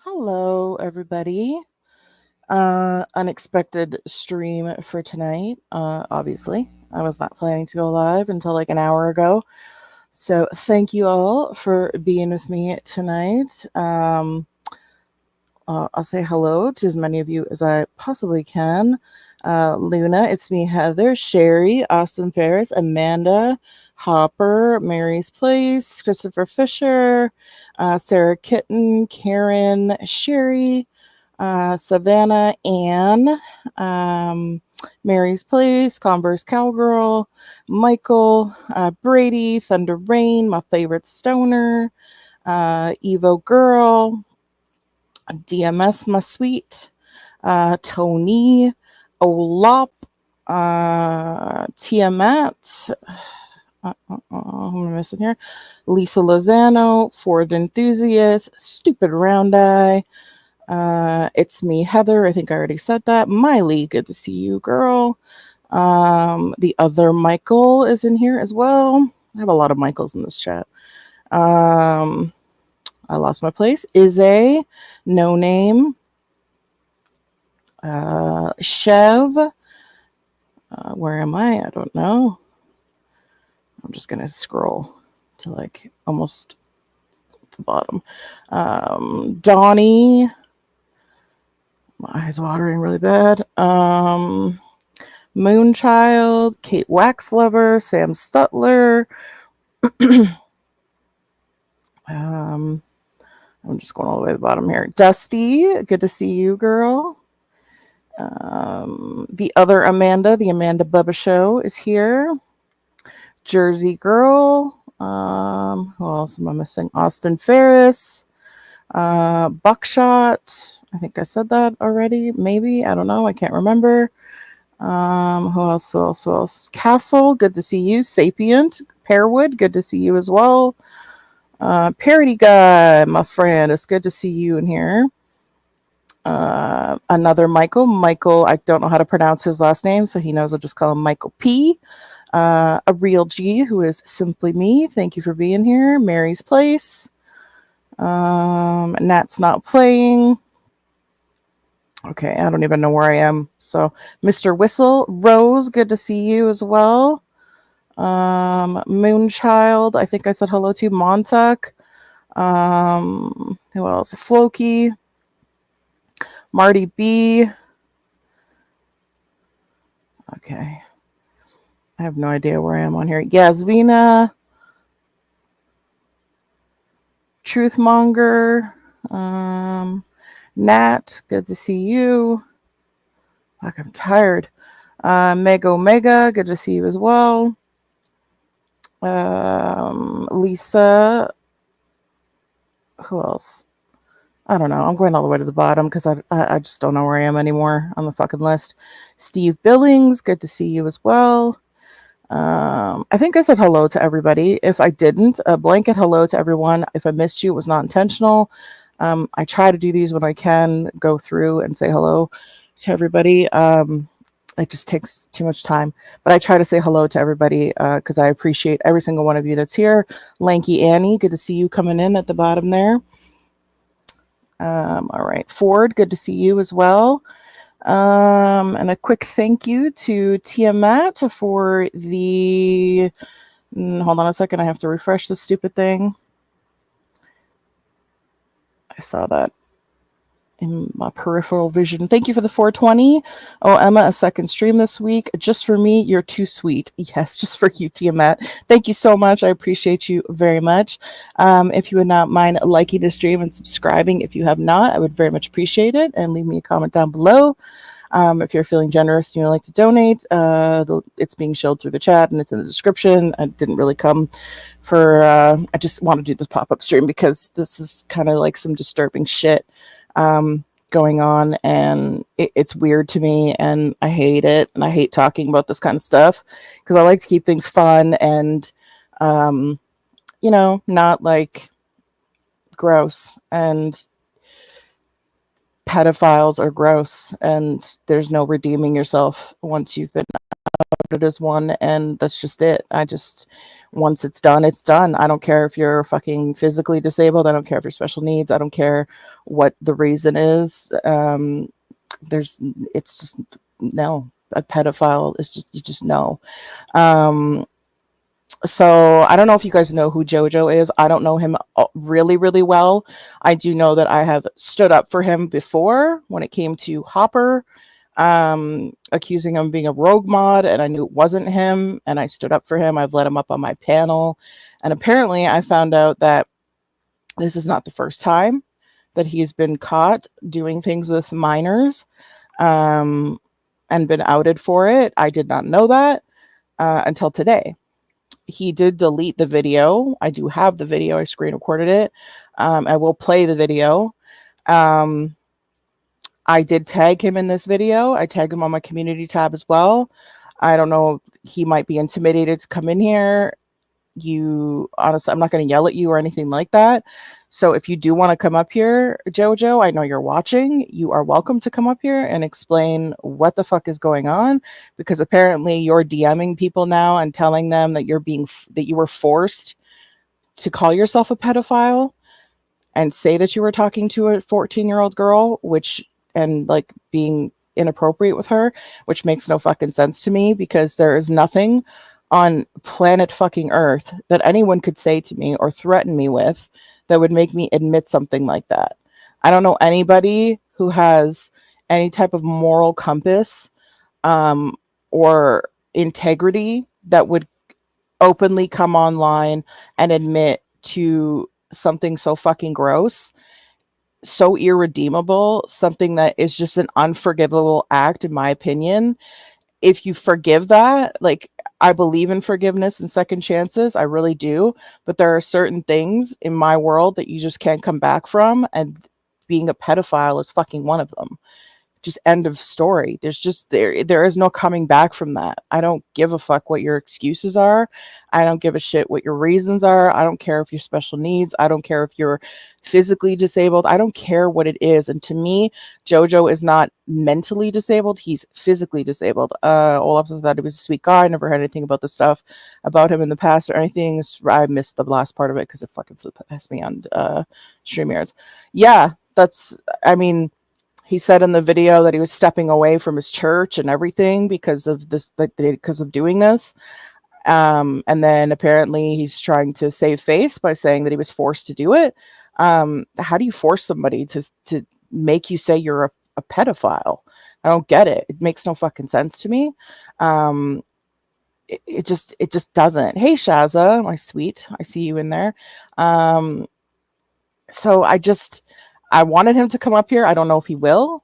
Hello, everybody. Unexpected stream for tonight. Obviously, I was not planning to go live until like an hour ago. So, thank you all for being with me tonight. I'll say hello to as many of you as I possibly can. Luna, it's me, Heather, Sherry, Austin Ferris, Amanda, Hopper, Mary's Place, Christopher Fisher, Sarah Kitten, Karen, Sherry, Savannah, Ann, um, Mary's Place, Converse Cowgirl, Michael, Brady, Thunder Rain, my favorite stoner, Evo Girl, DMS, my sweet, Tony, Olop, Tiamat, who am I missing here? Lisa Lozano, Ford Enthusiast, Stupid Round Eye. It's me, Heather. I think I already said that. Miley, good to see you, girl. The other Michael is in here as well. I have a lot of Michaels in this chat. I lost my place. Izzy, No Name, Chev. Where am I? I don't know. I'm just gonna scroll to like almost the bottom. Donnie. My eyes watering really bad. Moonchild, Kate Waxlover, Sam Stutler. I'm just going all the way to the bottom here. Dusty, good to see you, girl. The other Amanda, the Amanda Bubba Show, is here. Jersey Girl. Who else am I missing? Austin Ferris. Buckshot. I think I said that already. Maybe. I don't know. I can't remember. Who else? Who else? Who else? Castle. Good to see you. Sapient. Pearwood. Good to see you as well. Parody Guy, my friend. It's good to see you in here. Another Michael. Michael, I don't know how to pronounce his last name, so he knows I'll just call him Michael P. A real G, who is simply me. Thank you for being here. Mary's Place. Nat's not playing. Okay, I don't even know where I am. So, Mr. Whistle, Rose, good to see you as well. Moonchild, I think I said hello to. Montauk. Who else? Floki. Marty B. Okay. I have no idea where I am on here. Yasvina. Truthmonger. Nat, good to see you. Fuck, I'm tired. Mega Omega, good to see you as well. Lisa. Who else? I don't know. I'm going all the way to the bottom because I just don't know where I am anymore on the fucking list. Steve Billings, good to see you as well. I think I said hello to everybody. If I didn't, a blanket hello to everyone. If I missed you, it was not intentional. I try to do these when I can, go through and say hello to everybody. It just takes too much time. But I try to say hello to everybody because I appreciate every single one of you that's here. Lanky Annie, good to see you coming in at the bottom there. All right. Ford, good to see you as well. And a quick thank you to Tiamat for the... Hold on a second. I have to refresh this stupid thing. I saw that in my peripheral vision. Thank you for the 420. Oh, Emma, a second stream this week. Just for me, you're too sweet. Yes, just for you, Tiamat. Thank you so much. I appreciate you very much. If you would not mind liking the stream and subscribing, if you have not, I would very much appreciate it. And leave me a comment down below. If you're feeling generous and you'd like to donate, it's being showed through the chat and it's in the description. I didn't really come for, I just want to do this pop-up stream because this is kind of like some disturbing shit going on, and it's weird to me, and I hate it, and I hate talking about this kind of stuff because I like to keep things fun and, not like gross, and pedophiles are gross, and there's no redeeming yourself once you've been it as one, and that's just it. Once it's done, it's done. I don't care if you're fucking physically disabled. I don't care if you're special needs. I don't care what the reason is. It's just no. A pedophile is just, you just know. Um, so I don't know if you guys know who Jojo is. I don't know him really, really well. I do know that I have stood up for him before when it came to Hopper, accusing him of being a rogue mod, and I knew it wasn't him, and I stood up for him. I've let him up on my panel, and apparently I found out that this is not the first time that he's been caught doing things with minors, and been outed for it. I did not know that until today. He did delete the video. I do have the video. I screen recorded it. I will play the video. I did tag him in this video. I tagged him on my community tab as well. I don't know. He might be intimidated to come in here. Honestly, I'm not going to yell at you or anything like that. So if you do want to come up here, Jojo, I know you're watching. You are welcome to come up here and explain what the fuck is going on, because apparently you're DMing people now and telling them that that you were forced to call yourself a pedophile and say that you were talking to a 14-year-old girl, and like being inappropriate with her, which makes no fucking sense to me, because there is nothing on planet fucking Earth that anyone could say to me or threaten me with that would make me admit something like that. I don't know anybody who has any type of moral compass or integrity that would openly come online and admit to something so fucking gross, so irredeemable, something that is just an unforgivable act, in my opinion. If you forgive that, like, I believe in forgiveness and second chances. I really do. But there are certain things in my world that you just can't come back from. And being a pedophile is fucking one of them. Just end of story. There is no coming back from that. I don't give a fuck what your excuses are. I don't give a shit what your reasons are. I don't care if you're special needs. I don't care if you're physically disabled. I don't care what it is. And to me, Jojo is not mentally disabled. He's physically disabled. Olaf says that he was a sweet guy. I never heard anything about the stuff about him in the past or anything. I missed the last part of it because it fucking flew past me on StreamYards. Yeah, I mean, he said in the video that he was stepping away from his church and everything because of this, because of doing this. And then apparently he's trying to save face by saying that he was forced to do it. How do you force somebody to make you say you're a pedophile? I don't get it. It makes no fucking sense to me. It just doesn't. Hey, Shaza, my sweet. I see you in there. So I wanted him to come up here. I don't know if he will.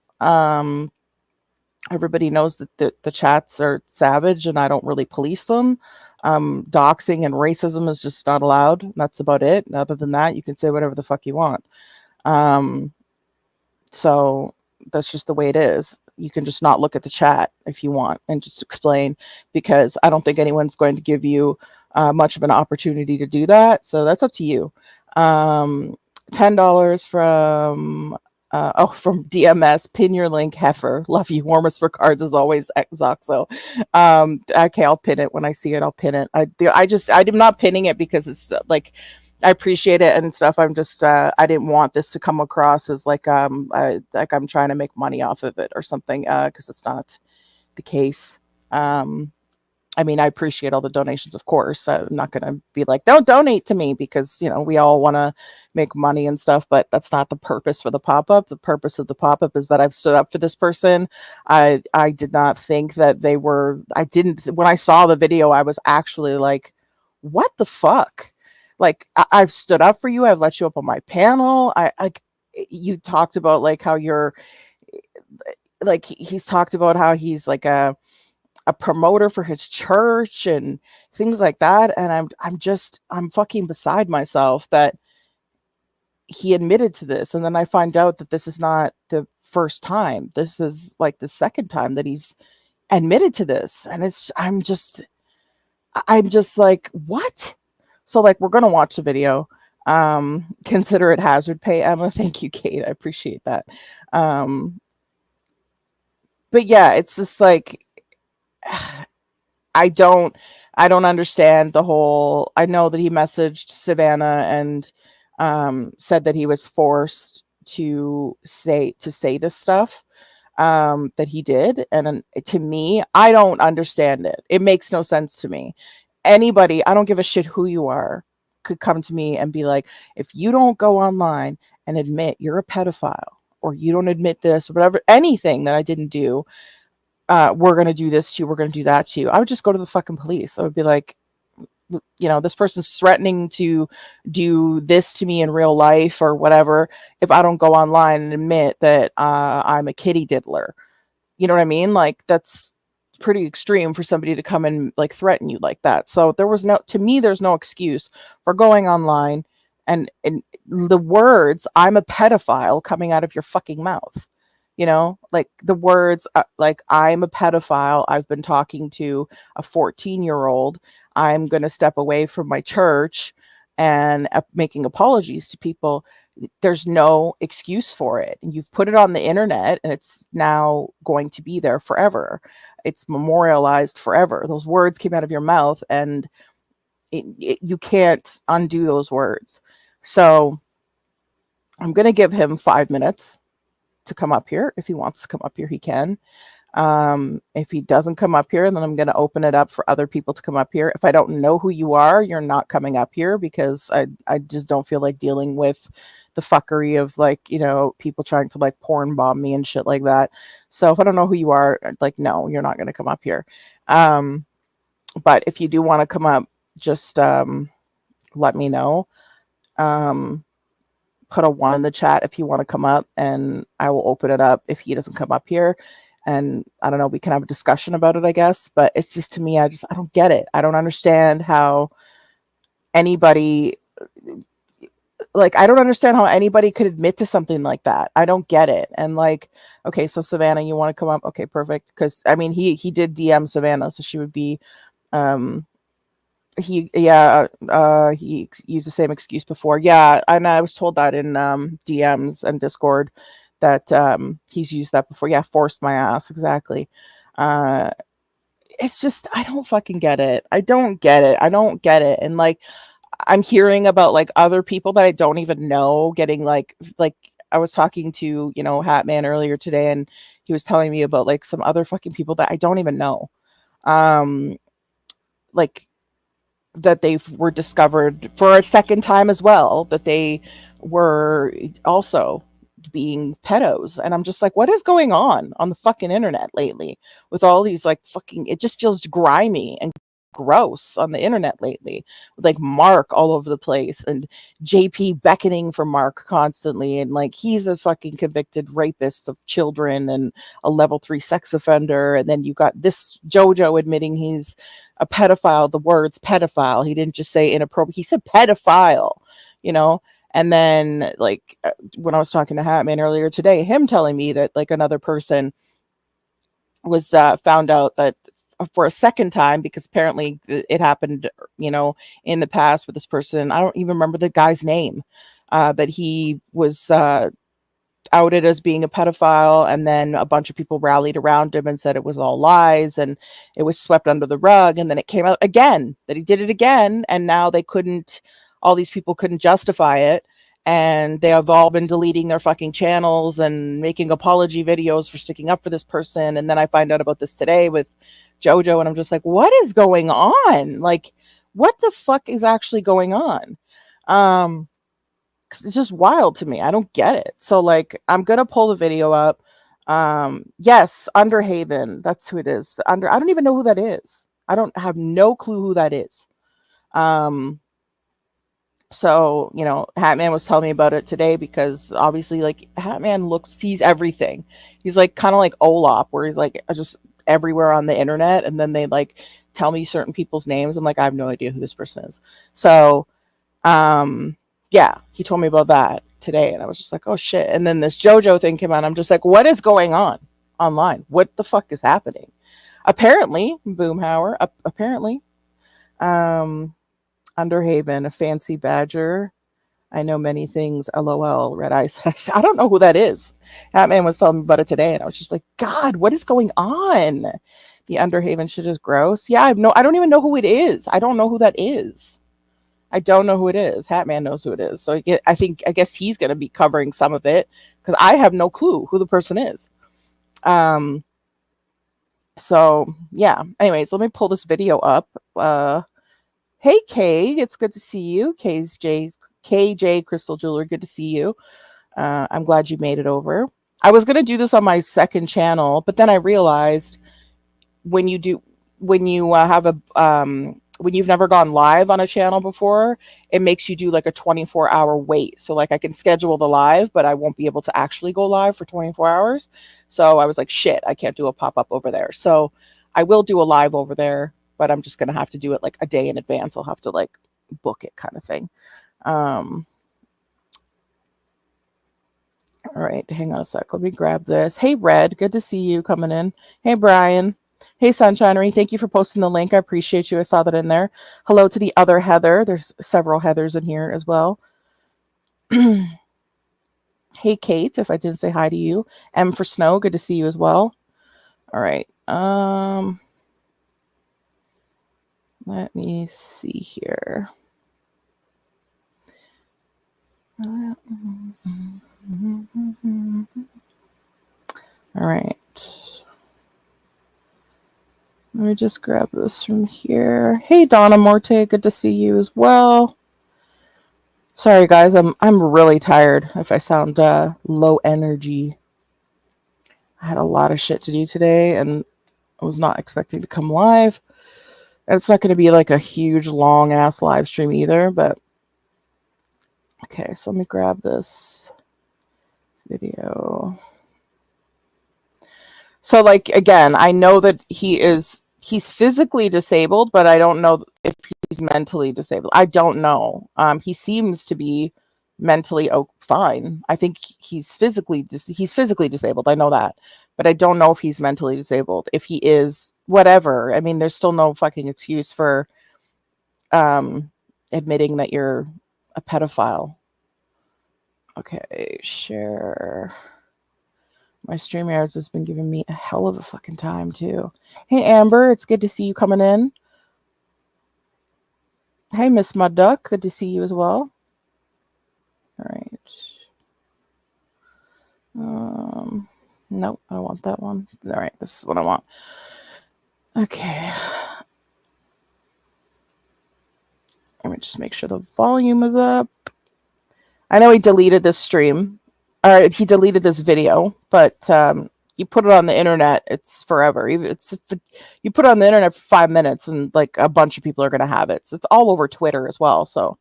Everybody knows that the chats are savage and I don't really police them. Doxing and racism is just not allowed. That's about it. Other than that, you can say whatever the fuck you want. So that's just the way it is. You can just not look at the chat if you want and just explain, because I don't think anyone's going to give you much of an opportunity to do that. So that's up to you. $10 from DMS. Pin your link, heifer. Love you. Warmest regards as always, Zoxo. Okay, I'll pin it when I see it. I'll pin it. I'm not pinning it because it's like, I appreciate it and stuff. I'm just I didn't want this to come across as like I'm trying to make money off of it or something, because it's not the case. I mean, I appreciate all the donations, of course. I'm not going to be like, don't donate to me, because, we all want to make money and stuff, but that's not the purpose for the pop-up. The purpose of the pop-up is that I've stood up for this person. I did not think that when I saw the video, I was actually like, what the fuck? Like, I've stood up for you. I've let you up on my panel. You talked about like how you're like, he's talked about how he's like a promoter for his church and things like that, and I'm fucking beside myself that he admitted to this. And then I find out that this is not the first time. This is like the second time that he's admitted to this, and I'm just like, what? So like, we're gonna watch the video. Consider it hazard pay, Emma. Thank you, Kate. I appreciate that. But yeah, it's just like, I don't understand the whole. I know that he messaged Savannah and said that he was forced to say this stuff that he did, and to me, I don't understand it. It makes no sense to me. Anybody, I don't give a shit who you are, could come to me and be like, if you don't go online and admit you're a pedophile, or you don't admit this, or whatever, anything that I didn't do, we're going to do this to you, we're going to do that to you. I would just go to the fucking police. I would be like, this person's threatening to do this to me in real life or whatever if I don't go online and admit that I'm a kitty diddler. You know what I mean? Like, that's pretty extreme for somebody to come and like threaten you like that. So to me, there's no excuse for going online and the words "I'm a pedophile" coming out of your fucking mouth. Like the words like "I'm a pedophile. I've been talking to a 14-year-old. I'm going to step away from my church and making apologies to people." There's no excuse for it. And you've put it on the internet and it's now going to be there forever. It's memorialized forever. Those words came out of your mouth, and you can't undo those words. So I'm going to give him 5 minutes to come up here. If he wants to come up here, he can. If he doesn't come up here, then I'm going to open it up for other people to come up here. If I don't know who you are, you're not coming up here, because I just don't feel like dealing with the fuckery of like, people trying to like porn bomb me and shit like that. So if I don't know who you are, like, no, you're not going to come up here. But if you do want to come up, just let me know. Put a 1 in the chat if you want to come up, and I will open it up if he doesn't come up here. And I don't know, we can have a discussion about it, I guess. But it's just, to me, I don't get it. I don't understand how anybody, I don't understand how anybody could admit to something like that. I don't get it. And like, okay, so Savannah, you want to come up? Okay, perfect. Because I mean, he did DM Savannah, so she would be, he used the same excuse before. Yeah, and I was told that in DMs and Discord that he's used that before. Yeah, forced my ass, exactly. It's just, I don't fucking get it. I don't get it. And like, I'm hearing about like other people that I don't even know getting like I was talking to, Hatman earlier today, and he was telling me about like some other fucking people that I don't even know. Like, that they were discovered for a second time as well, that they were also being pedos. And I'm just like, what is going on the fucking internet lately with all these like fucking, it just feels grimy and gross on the internet lately, with like Mark all over the place, and JP beckoning for Mark constantly, and like he's a fucking convicted rapist of children and a level 3 sex offender. And then you got this Jojo admitting he's a pedophile. The words pedophile, he didn't just say inappropriate, he said pedophile. And then like when I was talking to Hatman earlier today, him telling me that like another person was found out that for a second time, because apparently it happened, in the past with this person. I don't even remember the guy's name, but he was outed as being a pedophile, and then a bunch of people rallied around him and said it was all lies, and it was swept under the rug. And then it came out again that he did it again, and now all these people couldn't justify it, and they have all been deleting their fucking channels and making apology videos for sticking up for this person. And then I find out about this today with Jojo, and I'm just like, what is going on? Like, what the fuck is actually going on? It's just wild to me. I don't get it. So like, I'm gonna pull the video up. Yes, Underhaven, that's who it is. I don't even know who that is. I don't have no clue who that is. So, Hatman was telling me about it today, because obviously like Hatman sees everything. He's like kind of like Olaf, where he's like just everywhere on the internet, and then they like tell me certain people's names. I'm like, I have no idea who this person is. So yeah, he told me about that today, and I was just like, oh shit. And then this Jojo thing came out. I'm just like, what is going on online? What the fuck is happening? Apparently, Boomhauer, apparently, Underhaven, a fancy badger. I know many things. LOL. Red Eye says, I don't know who that is. That man was telling me about it today, and I was just like, God, what is going on? The Underhaven shit is gross. Yeah, I don't even know who it is. I don't know who that is. I don't know who it is. Hatman knows who it is. So I guess he's going to be covering some of it because I have no clue who the person is. So yeah. Anyways, let me pull this video up. Hey Kay, it's good to see you. KJ Crystal Jeweler, good to see you. I'm glad you made it over. I was gonna do this on my second channel, but then I realized when you have a when you've never gone live on a channel before, it makes you do like a 24-hour wait. So like I can schedule the live, but I won't be able to actually go live for 24 hours. So I was like, shit, I can't do a pop-up over there. So I will do a live over there, but I'm just going to have to do it like a day in advance. I'll have to like book it kind of thing. All right, hang on a sec. Let me grab this. Hey, Red, good to see you coming in. Hey, Brian. Hey, Sunshinery, thank you for posting the link. I appreciate you. I saw that in there. Hello to the other Heather. There's several Heathers in here as well. Hey, Kate, if I didn't say hi to you. M for Snow, good to see you as well. All right. Let me see here. All right. Let me just grab this from here. Hey, Donna Morte, good to see you as well. Sorry, guys, I'm really tired. If I sound low energy, I had a lot of shit to do today, and I was not expecting to come live. And it's not going to be like a huge, long ass live stream either. But okay, so let me grab this video. So, like, again, I know that he's physically disabled, but I don't know if he's mentally disabled. I don't know. He seems to be mentally fine. I think he's physically disabled. I know that, but I don't know if he's mentally disabled. If he is, whatever. I mean, there's still no fucking excuse for admitting that you're a pedophile. Okay, share. My StreamYards has been giving me a hell of a fucking time, too. Hey, Amber, it's good to see you coming in. Hey, Miss Mud Duck, good to see you as well. All right. Nope, I want that one. All right, this is what I want. Okay. Let me just make sure the volume is up. I know he deleted this stream. He deleted this video, but you put it on the internet, it's forever. You put it on the internet for 5 minutes, and like a bunch of people are going to have it. So it's all over Twitter as well. So, all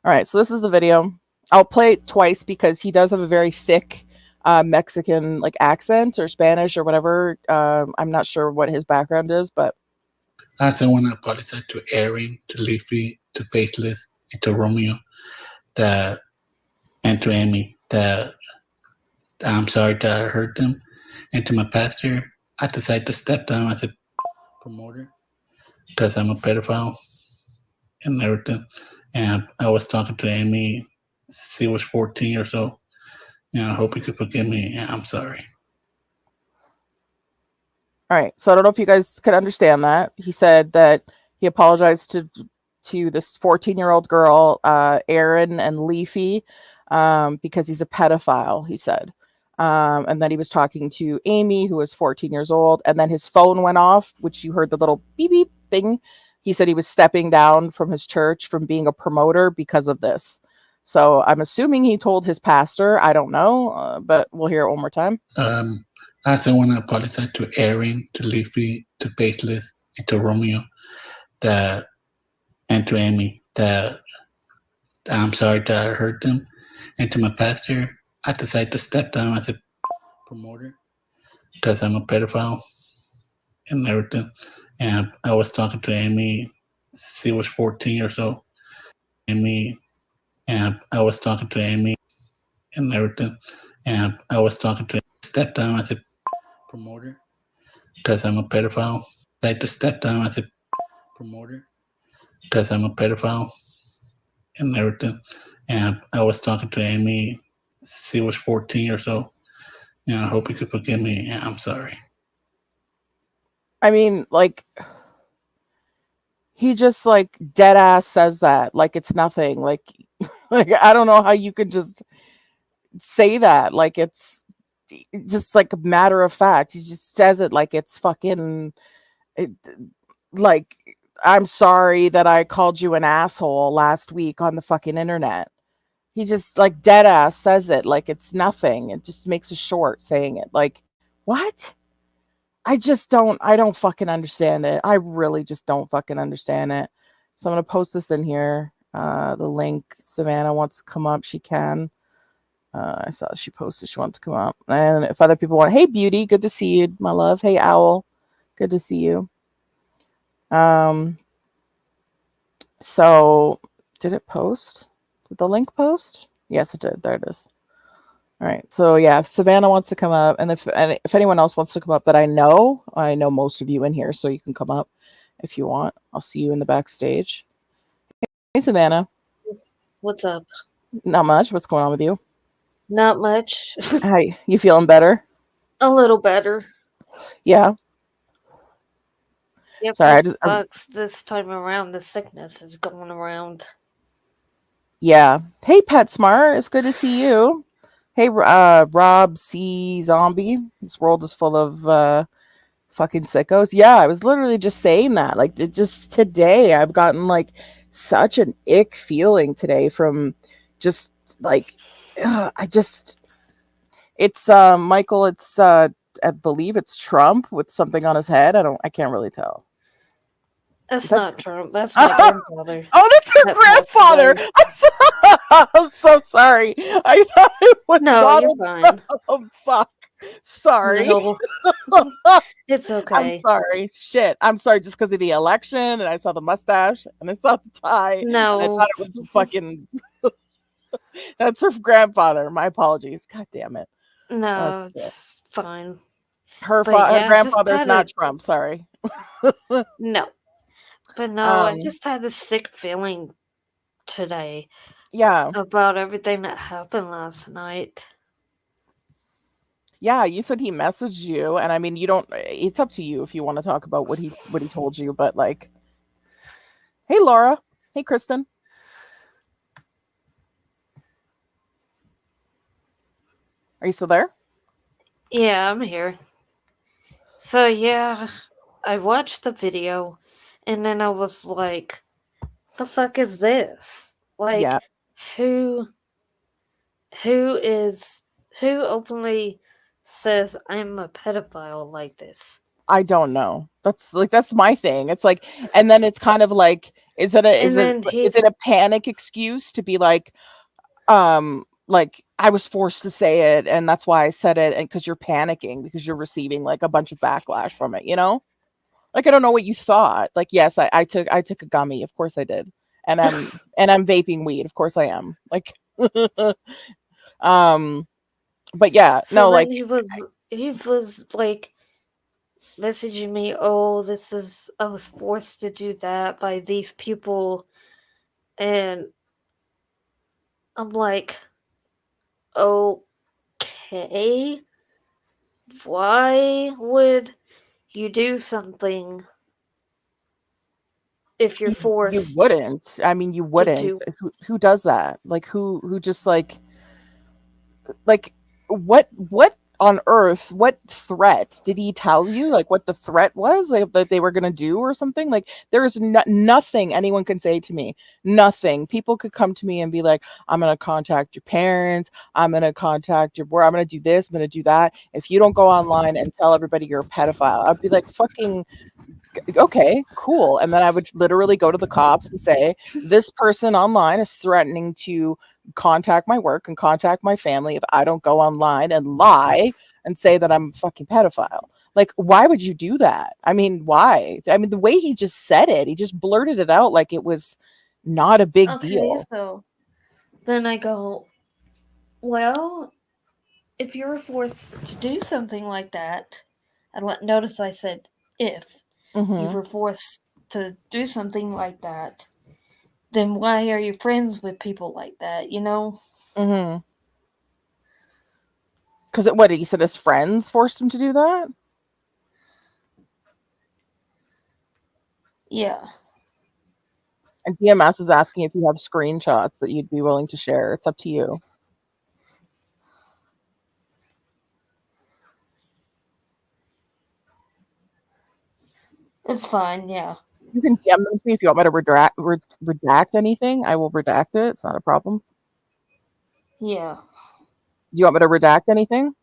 right. So this is the video. I'll play it twice because he does have a very thick Mexican like accent or Spanish or whatever. I'm not sure what his background is, but I also want to apologize to Erin, to Leafy, to Faithless, and to Romeo, and to Amy. I'm sorry that I hurt them. And to my pastor, I decided to step down as a promoter because I'm a pedophile and everything. And I was talking to Amy. She was 14 or so. I hope you could forgive me. I'm sorry. All right. So I don't know if you guys could understand that. He said that he apologized to this 14-year-old girl, Erin and Leafy, because he's a pedophile, he said. And then he was talking to Amy, who was 14 years old, and then his phone went off, which you heard the little beep beep thing. He said he was stepping down from his church from being a promoter because of this. So I'm assuming he told his pastor. I don't know, but we'll hear it one more time. I also want to apologize to Erin, to Leafy, to Faithless, and to Romeo, and to Amy. I'm sorry that I hurt them. And to my pastor, I decided to step down as a promoter because I'm a pedophile and everything. And I was talking to Amy. She was 14 or so. Amy, and I was talking to Amy and everything. And I was talking to step down as a promoter because I'm a pedophile. I had to step down as a promoter because I'm a pedophile and everything. And I was talking to Amy. She was 14 or so. I hope you could forgive me. Yeah, I'm sorry. I mean, like, he just like dead ass says that like it's nothing. Like, like I don't know how you could just say that like it's just like a matter of fact. He just says it like it's fucking it, like I'm sorry that I called you an asshole last week on the fucking internet. He just like dead ass says it like it's nothing. It just makes it short saying it. Like, what? I don't fucking understand it. I really just don't fucking understand it. So I'm gonna post this in here. The link. Savannah wants to come up, she can. I saw she posted she wants to come up. And if other people want, hey Beauty, good to see you, my love. Hey Owl, good to see you. Um so did it post? Did the link post? Yes, it did. There it is. All right. So yeah, if Savannah wants to come up, and if anyone else wants to come up that I know most of you in here, so you can come up if you want. I'll see you in the backstage. Hey Savannah. What's up? Not much. What's going on with you? Not much. Hi. You feeling better? A little better. Yeah. Yep, Sorry. it sucks this time around. The sickness is going around. Yeah. Hey PetSmart. It's good to see you. Hey Rob C Zombie. This world is full of fucking sickos. Yeah, I was literally just saying that. Like it just today I've gotten like such an ick feeling today from just like I just it's Michael, it's I believe it's Trump with something on his head. I can't really tell. Is That's that not Trump. That's my grandfather. Oh, that's her That passed grandfather. away. I'm so sorry. I thought it was No, you're Donald fine. Trump. Fuck. Sorry. No, it's I'm okay. sorry. Shit. I'm sorry just because of the election and I saw the mustache and I saw the tie and I No, thought it was fucking that's her grandfather. My apologies. God damn it. Oh, no, shit. it's fine. Her But yeah, I just grandfather's had not a Trump. Sorry. no. But no, I Um. just had this sick feeling today Yeah. about everything that happened last night. Yeah, you said he messaged you, and I mean, you don't. It's up to you if you want to talk about what he told you. But like, hey, Laura. Hey, Kristen. Are you still there? Yeah, I'm here. So yeah, I watched the video, and then I was like, "The fuck is this? Yeah, Like, who, who is, who openly says I'm a pedophile like this?" I don't know. That's my thing. It's like, and then it's kind of like, And then is it a panic excuse to be like I was forced to say it, and that's why I said it, and because you're panicking because you're receiving like a bunch of backlash from it, you know? Like I don't know what you thought. Like yes, I took a gummy, of course I did, and I'm vaping weed, of course I am. Like, um, but yeah, so no, then like he was like messaging me, "Oh, this is I was forced to do that by these people," and I'm like, "Okay, why would you do something if you're you forced wouldn't. I mean, you to wouldn't. do?" Who does that? Like who just like what on earth, what threat did he tell you, like what the threat was, like that they were going to do or something? Like there is nothing anyone can say to me, nothing. People could come to me and be like, I'm going to contact your parents, I'm going to contact your board, I'm going to do this, I'm going to do that if you don't go online and tell everybody you're a pedophile. I'd be like, fucking okay, cool. And then I would literally go to the cops and say, this person online is threatening to contact my work and contact my family if I don't go online and lie and say that I'm a fucking pedophile. Like, why would you do that? I mean, why? I mean, the way he just said it, he just blurted it out like it was not a big Okay, deal. so then I go, well, if you were forced to do something like that, notice I said if you Hmm. were forced to do something like that, then why are you friends with people like that, you know? Mm-hmm. Because what he said his friends forced him to do that? Yeah. And DMS is asking if you have screenshots that you'd be willing to share. It's up to you. It's fine, yeah. You can DM them to me if you want me to redact anything. I will redact it. It's not a problem. Yeah. Do you want me to redact anything?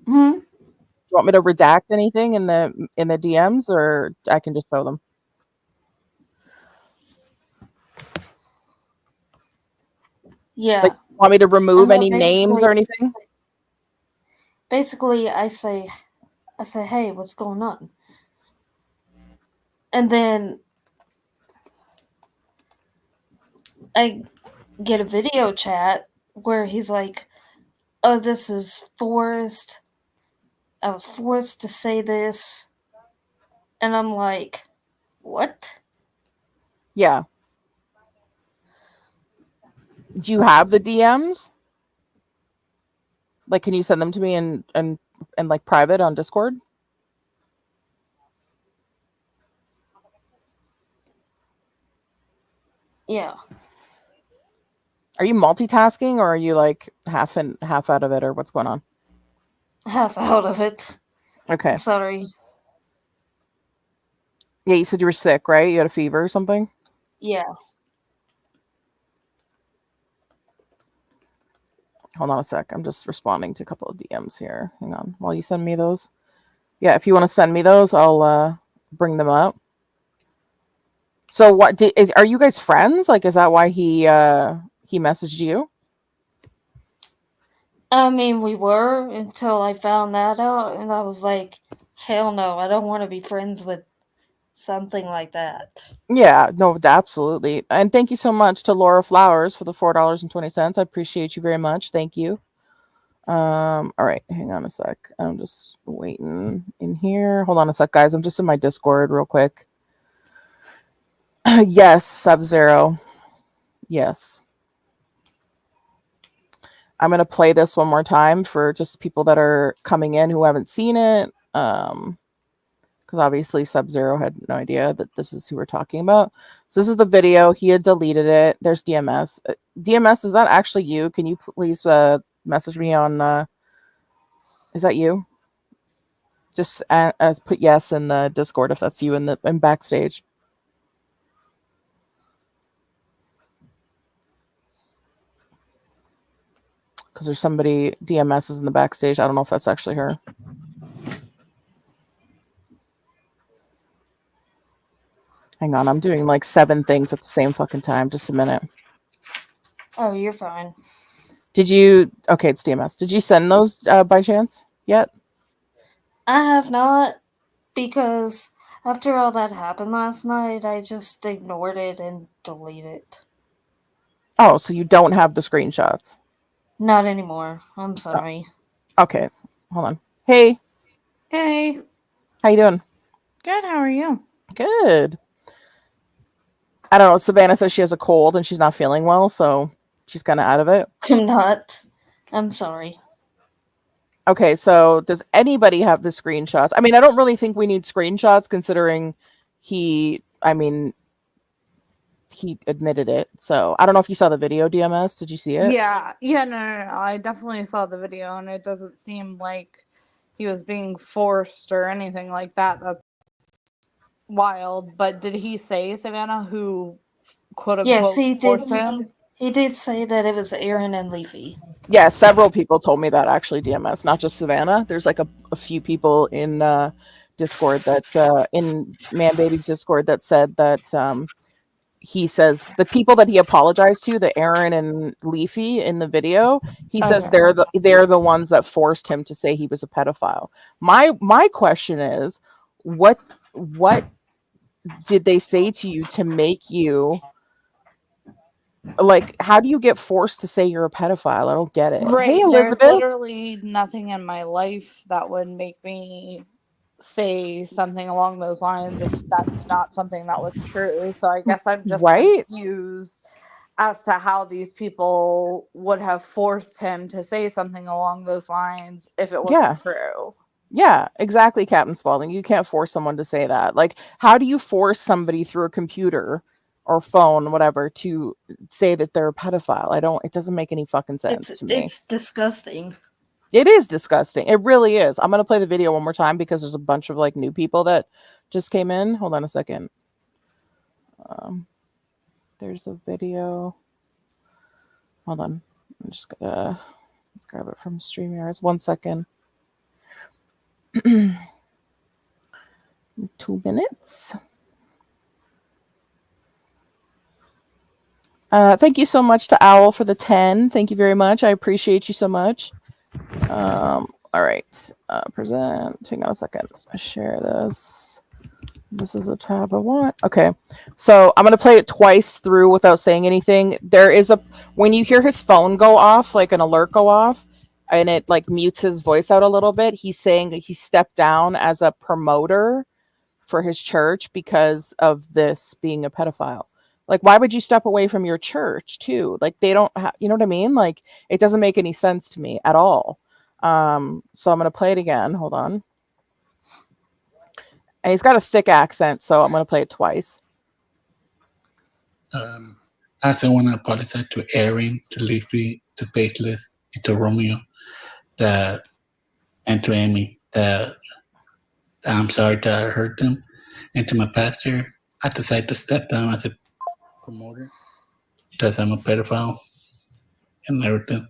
Hmm? Do you want me to redact anything in the DMs, or I can just show them? Yeah. Like, want me to remove And then any names or anything? basically I say, hey, what's going on? And then I get a video chat where he's like, oh, this is forced. I was forced to say this. And I'm like, what? Yeah. Do you have the DMs? Like, can you send them to me and like private on Discord? Yeah. Are you multitasking, or are you like half out of it, or what's going on? Half out of it. Okay. I'm sorry. Yeah, you said you were sick, right? You had a fever or something? Yeah. Hold on a sec. I'm just responding to a couple of DMs here. Hang on. While you send me those. Yeah, if you want to send me those, I'll bring them up. So what are you guys friends? Like, is that why he messaged you? I mean, we were until I found that out, and I was like, hell no, I don't want to be friends with something like that. Yeah, no, absolutely. And thank you so much to Laura Flowers for the $4.20. I appreciate you very much. Thank you. All right, hang on a sec. I'm just waiting in here. Hold on a sec, guys. I'm just in my Discord real quick. Yes, Sub-Zero. Yes. I'm going to play this one more time for just people that are coming in who haven't seen it. Because obviously Sub-Zero had no idea that this is who we're talking about. So this is the video. He had deleted it. There's DMS. DMS, is that actually you? Can you please message me on... is that you? Just as put yes in the Discord if that's you in backstage. Because there's somebody DMS is in the backstage. I don't know if that's actually her. Hang on, I'm doing like 7 things at the same fucking time. Just a minute. Oh, you're fine. Did you? Okay, it's DMS. Did you send those by chance yet? I have not, because after all that happened last night, I just ignored it and deleted it. Oh, so you don't have the screenshots? Not anymore. I'm sorry. Oh, okay, hold on. Hey. Hey. How you doing? Good, how are you? Good. I don't know. Savannah says she has a cold and she's not feeling well, so she's kind of out of it. I'm not. I'm sorry. Okay, so does anybody have the screenshots? I mean, I don't really think we need screenshots considering he admitted it. So I don't know if you saw the video, DMS. Did you see it? Yeah, no. I definitely saw the video, and it doesn't seem like he was being forced or anything like that. That's wild. But did he say, Savannah, who quote unquote Yes, he did. forced him? He did say that it was Aaron and Leafy. Yeah, several people told me that actually, DMS, not just Savannah. There's like a few people in Discord that in Man Baby's Discord that said that he says the people that he apologized to, the Aaron and Leafy in the video, he says they're the ones that forced him to say he was a pedophile. My question is, what did they say to you to make you, like, how do you get forced to say you're a pedophile? I don't get it. Right. Hey, There's Elizabeth. literally nothing in my life that would make me say something along those lines if that's not something that was true. So I guess I'm just Right? confused as to how these people would have forced him to say something along those lines if it wasn't Yeah. true. Yeah, exactly, Captain Spaulding. You can't force someone to say that. Like, how do you force somebody through a computer or phone, whatever, to say that they're a pedophile? It doesn't make any fucking sense to me. It's disgusting. It is disgusting. It really is. I'm going to play the video one more time because there's a bunch of like new people that just came in. Hold on a second. There's a video. Hold on. I'm just going to grab it from StreamYards. 1 second. 2 minutes. Thank you so much to Owl for the 10. Thank you very much. I appreciate you so much. All right. Present. Hang on a second. Share this. This is the tab I want. Okay. So I'm going to play it twice through without saying anything. When you hear his phone go off, like an alert go off, and it like mutes his voice out a little bit, he's saying that he stepped down as a promoter for his church because of this being a pedophile. Like, why would you step away from your church too? Like, they don't you know what I mean? Like, it doesn't make any sense to me at all. So I'm going to play it again. Hold on. And he's got a thick accent, so I'm going to play it twice. I also want to apologize to Erin, to Leafy, to Faithless, and to Romeo, and to Amy. I'm sorry that I hurt them. And to my pastor, I decided to step down as a promoter because I'm a pedophile and everything.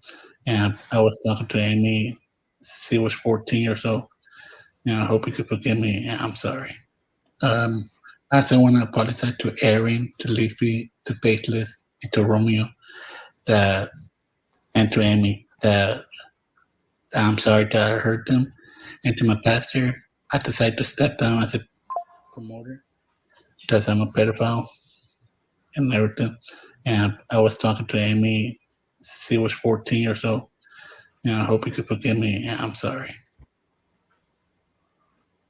And I was talking to Amy. She was 14 or so. And I hope you could forgive me. I'm sorry. I also want to apologize to Erin, to Leafy, to Faithless, and to Romeo, and to Amy. I'm sorry that I hurt them. And to my pastor, I decided to step down as a promoter because I'm a pedophile and everything. And I was talking to Amy. She was 14 or so. And I hope you could forgive me. I'm sorry.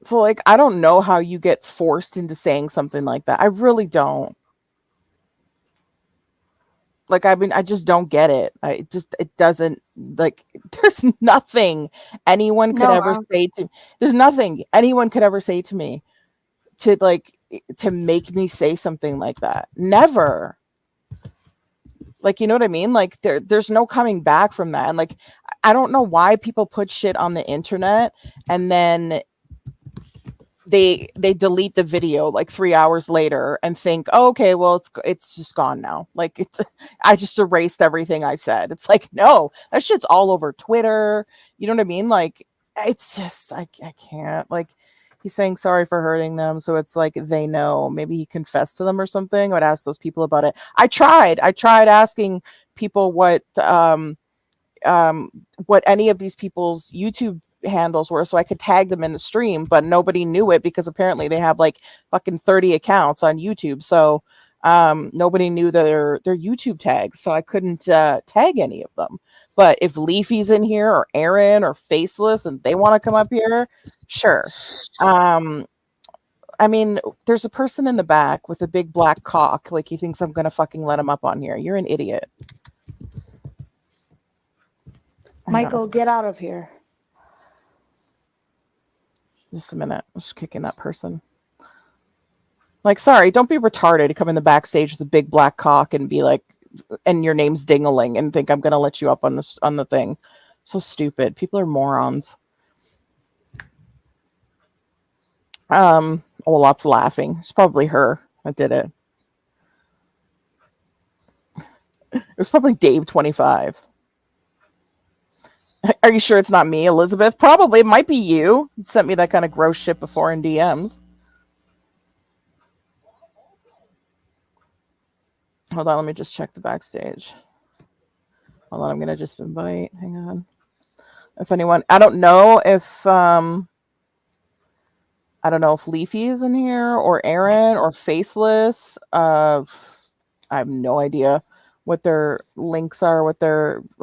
So, like, I don't know how you get forced into saying something like that. I really don't. Like, I mean, I just don't get it. It doesn't, like, there's nothing anyone could ever say to, there's nothing anyone could ever say to me to, like, to make me say something like that. Never. Like, you know what I mean? Like, there's no coming back from that. And, like, I don't know why people put shit on the internet and then they delete the video like 3 hours later and think, oh, okay, well, it's just gone now. Like, I just erased everything I said. It's like, no, that shit's all over Twitter. You know what I mean? Like, it's just, I can't. Like, he's saying sorry for hurting them, so it's like they know. Maybe he confessed to them or something. I would ask those people about it. I tried asking people what any of these people's YouTube handles were so I could tag them in the stream, but nobody knew it because apparently they have like fucking 30 accounts on YouTube. So nobody knew their YouTube tags, so I couldn't tag any of them. But if Leafy's in here or Aaron or Faceless and they want to come up here, sure. I mean, there's a person in the back with a big black cock. Like, he thinks I'm gonna fucking let him up on here. You're an idiot. Michael, get out of here. Just a minute. I'm just kicking that person. Like, sorry, don't be retarded to come in the backstage with a big black cock and be like, and your name's Dingaling and think I'm gonna let you up on the thing. So stupid. People are morons. Olap's laughing. It's probably her that did it. It was probably Dave 25. Are you sure it's not me, Elizabeth? Probably. It might be you. You sent me that kind of gross shit before in DMs. Hold on, let me just check the backstage. Hold on, I'm gonna just invite. Hang on. If anyone, I don't know if Leafy is in here or Aaron or Faceless. I have no idea what their links are,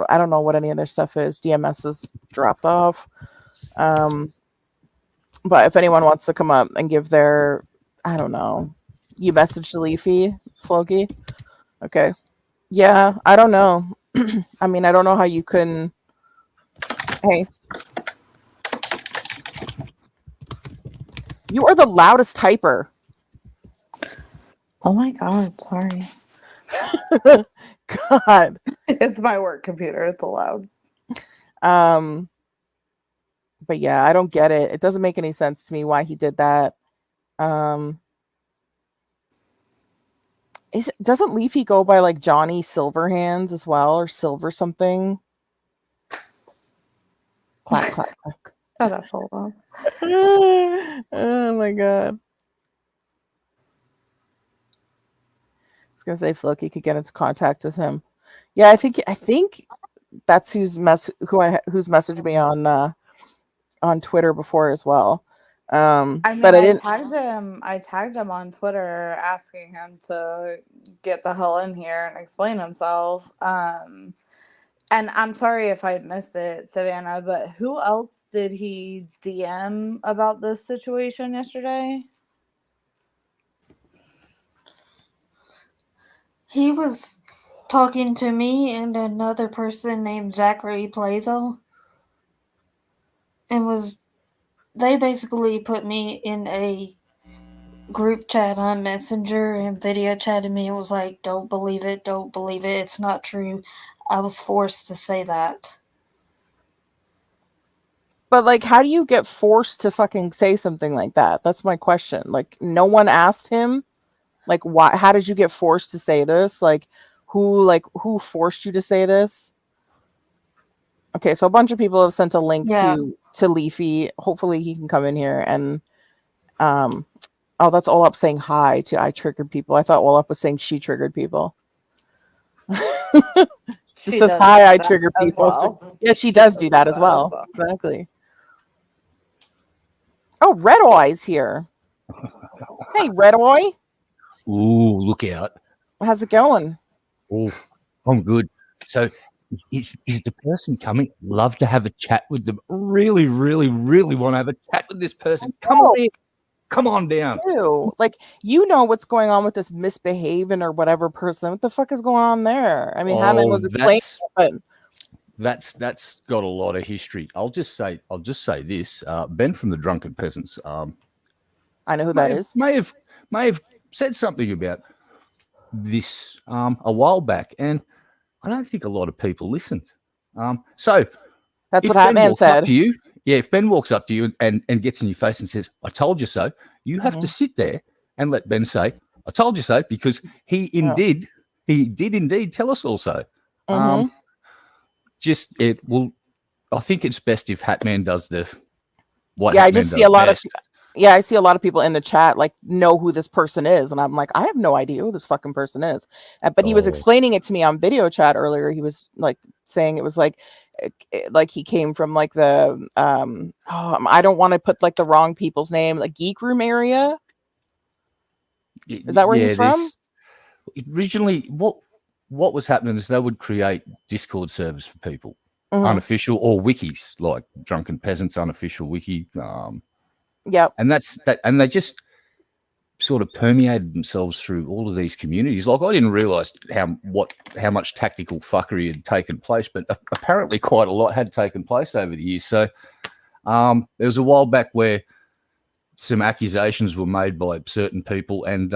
I don't know what any of their stuff is. DMS is dropped off. But if anyone wants to come up and give their, I don't know, you messaged Leafy, Floki? Okay. Yeah, I don't know. I mean, I don't know how you can. Hey, you are the loudest typer. Oh my god, sorry. God. It's my work computer. It's allowed. But yeah, I don't get it. It doesn't make any sense to me why he did that. Doesn't Leafy go by like Johnny Silverhands as well, or Silver something? Clack clack clack. Shut up, hold on. Oh my god. I was gonna say Floki could get into contact with him. Yeah, I think that's who's messaged me on Twitter before as well. I mean, But I I didn't. tagged him on Twitter asking him to get the hell in here and explain himself. And I'm sorry if I missed it, Savannah, but who else did he DM about this situation yesterday? He was talking to me and another person named Zachary Plazo. And they basically put me in a group chat on Messenger and video chatted me. It was like, don't believe it, it's not true. I was forced to say that. But like, how do you get forced to fucking say something like that? That's my question. Like, no one asked him. Like, why? How did you get forced to say this? Like, who forced you to say this? Okay, so a bunch of people have sent a link to Leafy. Hopefully, he can come in here and Oh, that's Olap saying hi to I triggered people. I thought Olap was saying she triggered people. Just says hi, I trigger people. Well. Yeah, she does do that as well. Exactly. Oh, Red Eye's here. Hey, Red Eye. Ooh, look out. How's it going? Oh, I'm good. So is the person coming? Love to have a chat with them. Really, really, really want to have a chat with this person. Come on in. Come on down. Like, you know what's going on with this misbehaving or whatever person. What the fuck is going on there? I mean, Hammond was explaining it, that's got a lot of history. I'll just say this. Ben from the Drunken Peasants. I know who that is. May have said something about this a while back, and I don't think a lot of people listened. So that's what Hatman said to you. Yeah, if Ben walks up to you and gets in your face and says, "I told you so," you have to sit there and let Ben say, "I told you so," because he did indeed tell us also. I think it's best if Hatman does what. Yeah, Hatman I just see a lot best. I see a lot of people in the chat like know who this person is, and I'm like, I have no idea who this fucking person is. But he was explaining it to me on video chat earlier. He was like saying it was like he came from like the I don't want to put like the wrong people's name, like Geek Room area. Is that where he's from? Originally, what was happening is they would create Discord servers for people, unofficial or wikis, like Drunken Peasants unofficial wiki. Yep. And and they just sort of permeated themselves through all of these communities. Like, I didn't realize how much tactical fuckery had taken place, but apparently quite a lot had taken place over the years. So there was a while back where some accusations were made by certain people, and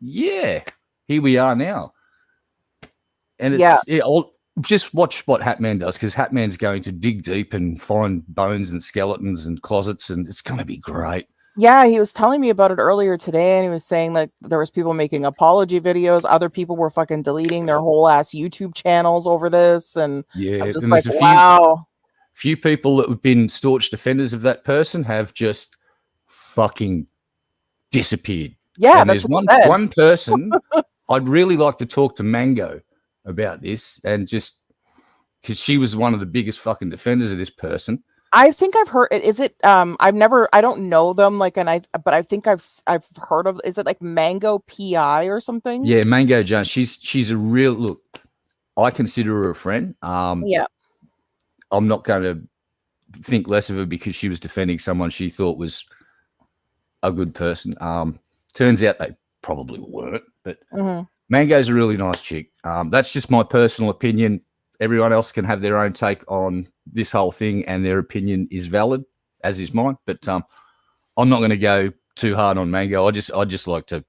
here we are now. And I'll just watch what Hatman does, because Hatman's going to dig deep and find bones and skeletons and closets, and it's going to be great. Yeah, he was telling me about it earlier today, and he was saying that there was people making apology videos. Other people were fucking deleting their whole ass YouTube channels over this, and yeah, just and like, wow. Few people that have been staunch defenders of that person have just fucking disappeared. Yeah, and there's one person I'd really like to talk to Mango about this, and just because she was one of the biggest fucking defenders of this person. I think I've heard. Is it? I don't know them. Like, but I think I've heard of. Is it like Mango PI or something? Yeah, Mango Jones. She's a real look. I consider her a friend. Yeah. I'm not going to think less of her because she was defending someone she thought was a good person. Turns out they probably weren't, but Mango's a really nice chick. That's just my personal opinion. Everyone else can have their own take on this whole thing, and their opinion is valid, as is mine. But I'm not going to go too hard on Mango. I just like to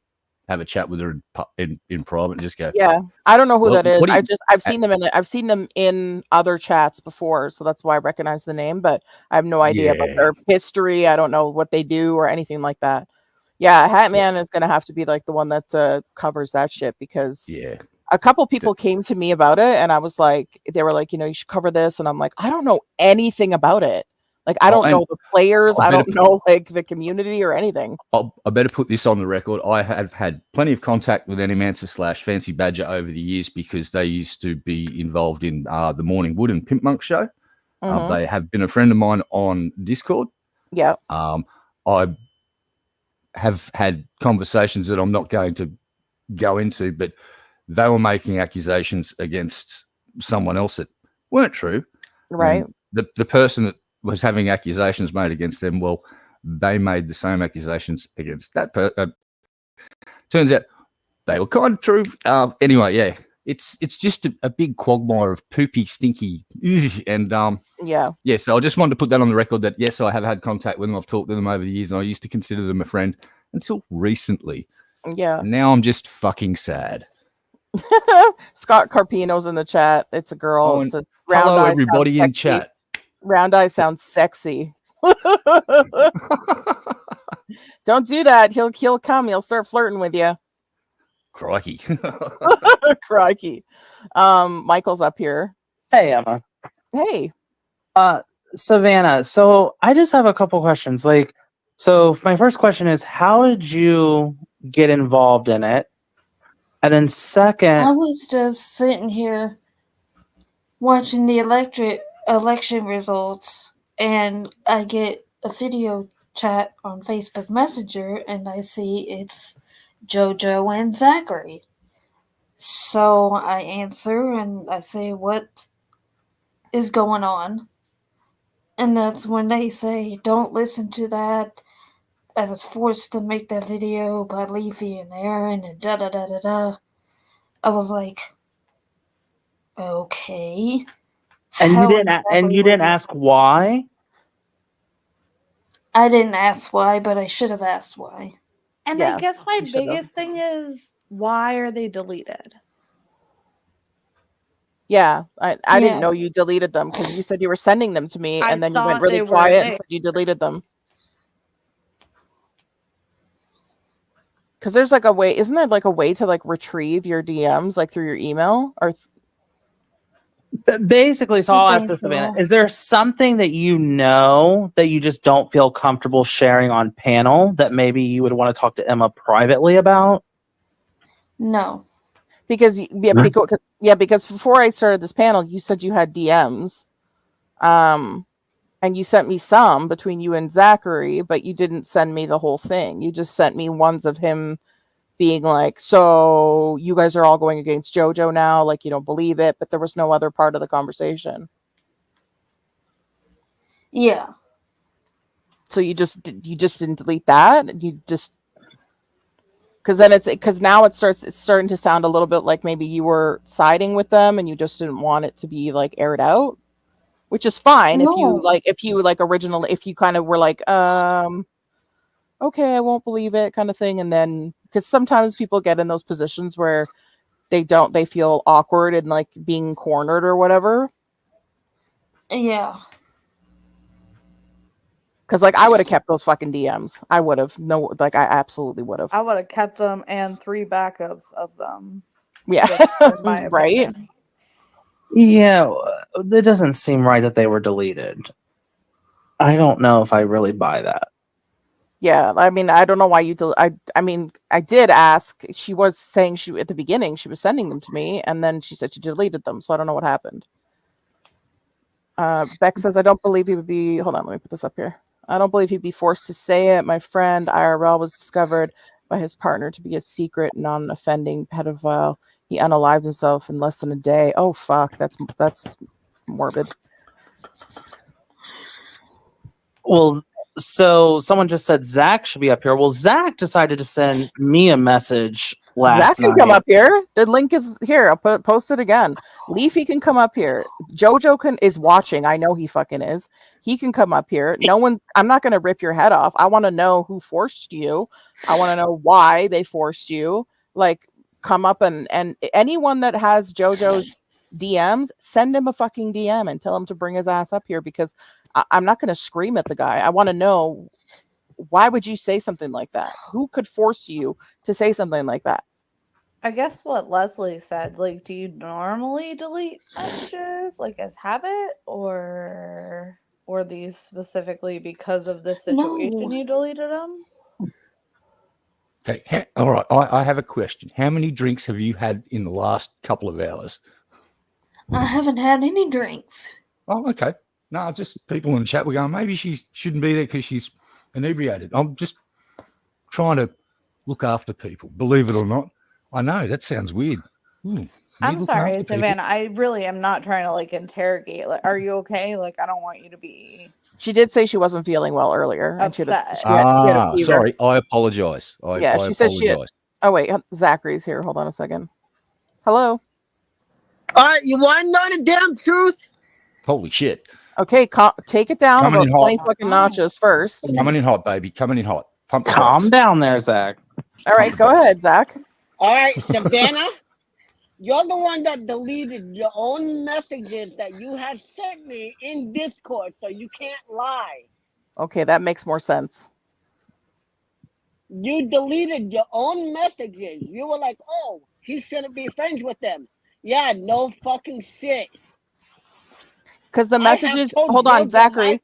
have a chat with her in private and just go. Yeah, I don't know who that is. What do you- I've seen them in other chats before, so that's why I recognize the name. But I have no idea about their history. I don't know what they do or anything like that. Yeah, Hatman is gonna have to be like the one that covers that shit, because a couple people came to me about it, and I was like, they were like, you should cover this, and I'm like, I don't know anything about it. Like, I don't know the players. I don't know like the community or anything. I better put this on the record. I have had plenty of contact with Animancer / Fancy Badger over the years, because they used to be involved in the Morning Wood and Pimp Monk show. They have been a friend of mine on Discord. Yeah. I have had conversations that I'm not going to go into, but they were making accusations against someone else that weren't true. Right. And the person that was having accusations made against them, well, they made the same accusations against that person. Turns out they were kind of true. Anyway, yeah, it's just a big quagmire of poopy, stinky, and yeah. So I just wanted to put that on the record that yes, I have had contact with them. I've talked to them over the years, and I used to consider them a friend until recently. Yeah. And now I'm just fucking sad. Scott Carpino's in the chat. It's a girl. Oh, it's a round hello, eye everybody in chat. Round eye sounds sexy. Don't do that. He'll come. He'll start flirting with you. Crikey. Crikey. Michael's up here. Hey, Emma. Hey. Savannah. So I just have a couple questions. So my first question is, how did you get involved in it? And then second, I was just sitting here watching the election results, and I get a video chat on Facebook Messenger, and I see it's Jojo and Zachary. So I answer and I say, what is going on? And that's when they say, don't listen to that. I was forced to make that video by Leafy and Aaron and da-da-da-da-da. I was like, okay. and you didn't ask why? I didn't ask why, but I should have asked why. And Yeah, I guess my you should've. biggest thing is, why are they deleted? Yeah, I didn't know you deleted them, because you said you were sending them to me, and then you went really quiet and said you deleted them. Because there's like a way, isn't there like a way to like retrieve your DMs like through your email? Or basically, so I'll ask this, Savannah. Is there something that you know that you just don't feel comfortable sharing on panel that maybe you would want to talk to Emma privately about? No. because because before I started this panel, you said you had DMs. And you sent me some between you and Zachary, but you didn't send me the whole thing. You just sent me ones of him being like, so you guys are all going against Jojo now, like you don't believe it, but there was no other part of the conversation. Yeah. So you just didn't delete that? You just, because now it's starting to sound a little bit like maybe you were siding with them and you just didn't want it to be like aired out. Which is fine. No. if you originally, if you kind of were like, okay, I won't believe it kind of thing. And then, because sometimes people get in those positions where they feel awkward and like being cornered or whatever. Yeah. Because like I would have kept those fucking DMs. I would have. No, like I absolutely would have. I would have kept them and 3 backups of them. Yeah. In my Right. opinion. Yeah, it doesn't seem right that they were deleted. I don't know if I really buy that. Yeah, I mean, I don't know why you I mean, I did ask. She was saying at the beginning she was sending them to me, and then she said she deleted them. So I don't know what happened. Beck says, I don't believe he would be. Hold on, let me put this up here. I don't believe he'd be forced to say it. My friend IRL was discovered by his partner to be a secret, non-offending pedophile. He unalived himself in less than a day. Oh fuck, that's morbid. Well, so someone just said Zach should be up here. Well, Zach decided to send me a message last Zach can night. come up here. The link is here. I'll post it again. Leafy can come up here. Jojo is watching. I know he fucking is. He can come up here. I'm not gonna rip your head off. I want to know who forced you. I want to know why they forced you. Like, come up and anyone that has Jojo's DMs, send him a fucking DM and tell him to bring his ass up here, because I'm not gonna scream at the guy. I want to know, why would you say something like that? Who could force you to say something like that? I guess what Leslie said, like, do you normally delete messages, like, as habit, or these specifically because of this situation No. you deleted them? Okay, all right. I have a question. How many drinks have you had in the last couple of hours? I haven't had any drinks. Oh, okay. No, just people in the chat were going, maybe she shouldn't be there because she's inebriated. I'm just trying to look after people, believe it or not. I know, that sounds weird. I'm sorry, Savannah. I really am not trying to, like, interrogate. Like, are you okay? Like, I don't want you to be She did say she wasn't feeling well earlier. And she had upset. she had a fever. Sorry. I apologize. Yeah, she said she had. Oh, wait. Zachary's here. Hold on a second. Hello. All right, you want to know the damn truth? Holy shit. Okay, take it down Coming about in hot. 20 fucking notches first. Coming in hot, baby. Coming in hot. Pump the Calm brakes. down there, Zach. All right, go ahead, Zach. All right, Savannah, you're the one that deleted your own messages that you had sent me in Discord, so you can't lie. Okay, that makes more sense. You deleted your own messages. You were like, oh, he shouldn't be friends with them. Yeah, no fucking shit. Because the messages, hold on, Zachary.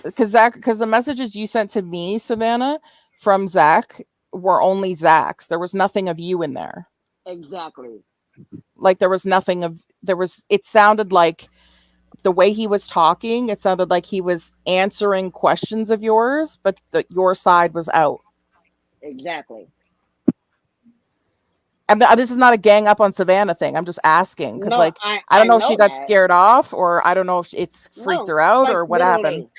Because the messages you sent to me, Savannah, from Zach were only Zach's. There was nothing of you in there. Exactly. Like, there was nothing of, it sounded like the way he was talking, it sounded like he was answering questions of yours, but your side was out. Exactly. And this is not a gang up on Savannah thing. I'm just asking because, No, I don't know if she got scared off, or I don't know if it's freaked her out, or what happened.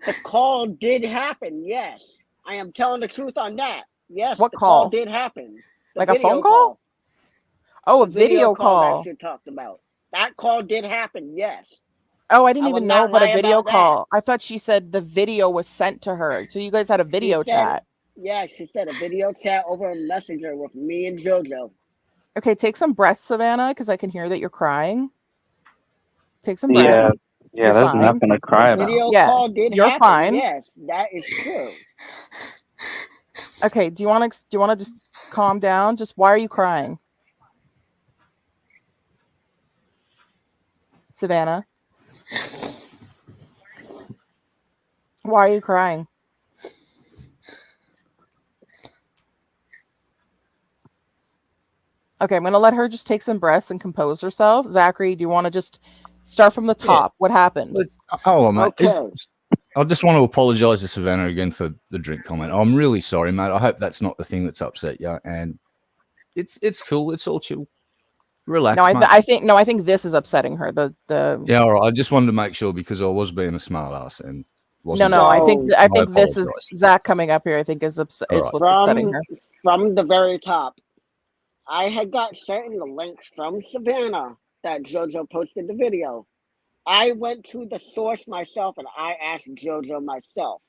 The call did happen. Yes, I am telling the truth on that. Yes, what the call did happen. Like a phone call? Oh, a video call that you talked about. That call did happen. Yes. Oh, I didn't even know about a video call. I thought she said the video was sent to her. So you guys had a video chat. Yeah, she said a video chat over a messenger with me and Jojo. Okay, take some breaths, Savannah, because I can hear that you're crying. Take some breaths. Yeah, there's nothing to cry about. Video call did you're happen. Fine. Yes, that is true. Okay, do you want to just calm down? Just why are you crying? Savannah? Why are you crying? Okay, I'm going to let her just take some breaths and compose herself. Zachary, do you want to just start from the top? What happened? Oh, mate. Okay. I just want to apologize to Savannah again for the drink comment. I'm really sorry, mate. I hope that's not the thing that's upset you. And it's cool. It's all chill. Relax. No, I think this is upsetting her. Yeah, all right. I just wanted to make sure because I was being a smart ass and wasn't. No. I think this is Zach coming up here. I think is what's upsetting her. From the very top, I had got certain links from Savannah that Jojo posted the video. I went to the source myself and I asked Jojo myself.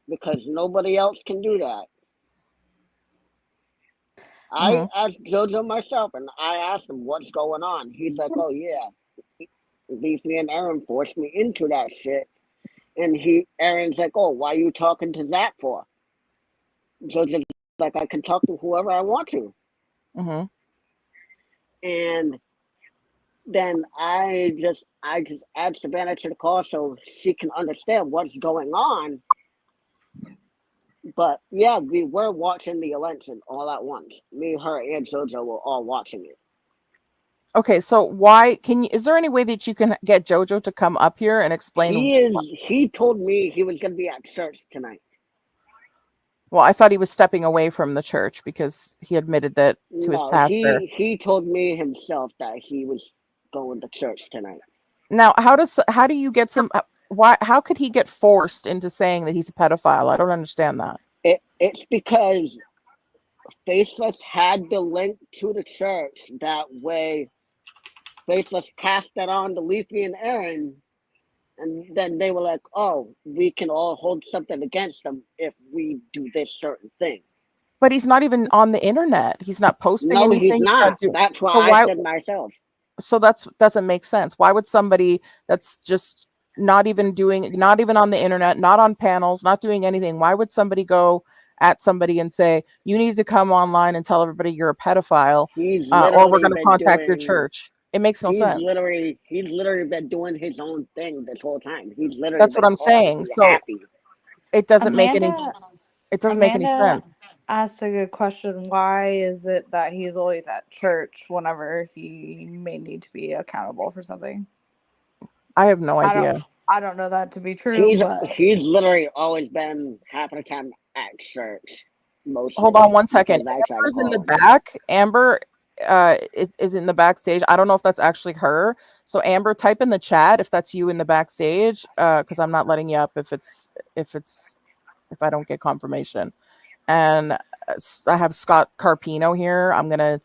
Because nobody else can do that. I asked Jojo myself and I asked him what's going on. He's like, oh yeah, Leafy and Aaron forced me into that shit. And Aaron's like, oh, why are you talking to Zach for? Jojo's like, I can talk to whoever I want to. And then I just add Savannah to the call so she can understand what's going on. But yeah, we were watching the election all at once. Me, her, and Jojo were all watching it. Okay, so is there any way that you can get Jojo to come up here and explain? He told me he was going to be at church tonight. Well, I thought he was stepping away from the church because he admitted that to his pastor. He told me himself that he was going to church tonight. Now, how do you get some? Why? How could he get forced into saying that he's a pedophile? I don't understand that. It's because Faceless had the link to the church. That way, Faceless passed that on to Leafy and Aaron, and then they were like, "Oh, we can all hold something against them if we do this certain thing." But he's not even on the internet. He's not posting No, he's anything. He's not. do. That's why So I why? said myself. So that's doesn't make sense. Why would somebody that's just not even on the internet, not on panels, not doing anything? Why would somebody go at somebody and say you need to come online and tell everybody you're a pedophile, He's or we're literally going to been contact your doing. church? It makes no sense. He's literally been doing his own thing this whole time. He's literally That's what been I'm called to saying. be So happy. it doesn't make any. Amanda It doesn't make any Amanda sense. asked a good question. Why is it that he's always at church whenever he may need to be accountable for something? I have no idea. I don't know that to be true, but He's literally always been half of the time at church. Mostly. Hold on one second. Because I try to Amber's in call the him. back. Amber is in the backstage. I don't know if that's actually her. So Amber, type in the chat if that's you in the backstage, because I'm not letting you up if I don't get confirmation. And I have Scott Carpino here. I'm gonna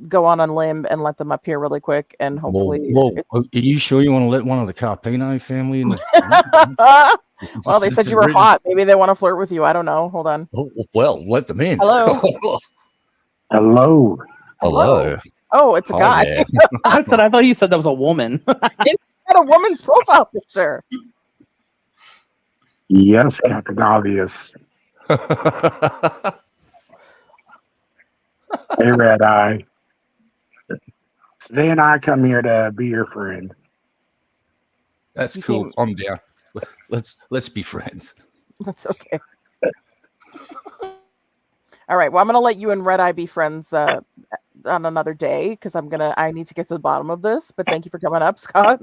go on a limb and let them up here really quick, and hopefully. Well, are you sure you want to let one of the Carpino family in the? Well, they said you were hot. Maybe they want to flirt with you. I don't know. Hold on. Oh, well, let them in. Hello. Hello. Hello. Oh, it's a guy. I thought you said that was a woman. It had a woman's profile picture. Yes, Captain Obvious. Hey, Red Eye. Today and I come here to be your friend. That's cool. I'm down. Let's be friends. That's okay. All right. Well, I'm gonna let you and Red Eye be friends on another day because I need to get to the bottom of this. But thank you for coming up, Scott.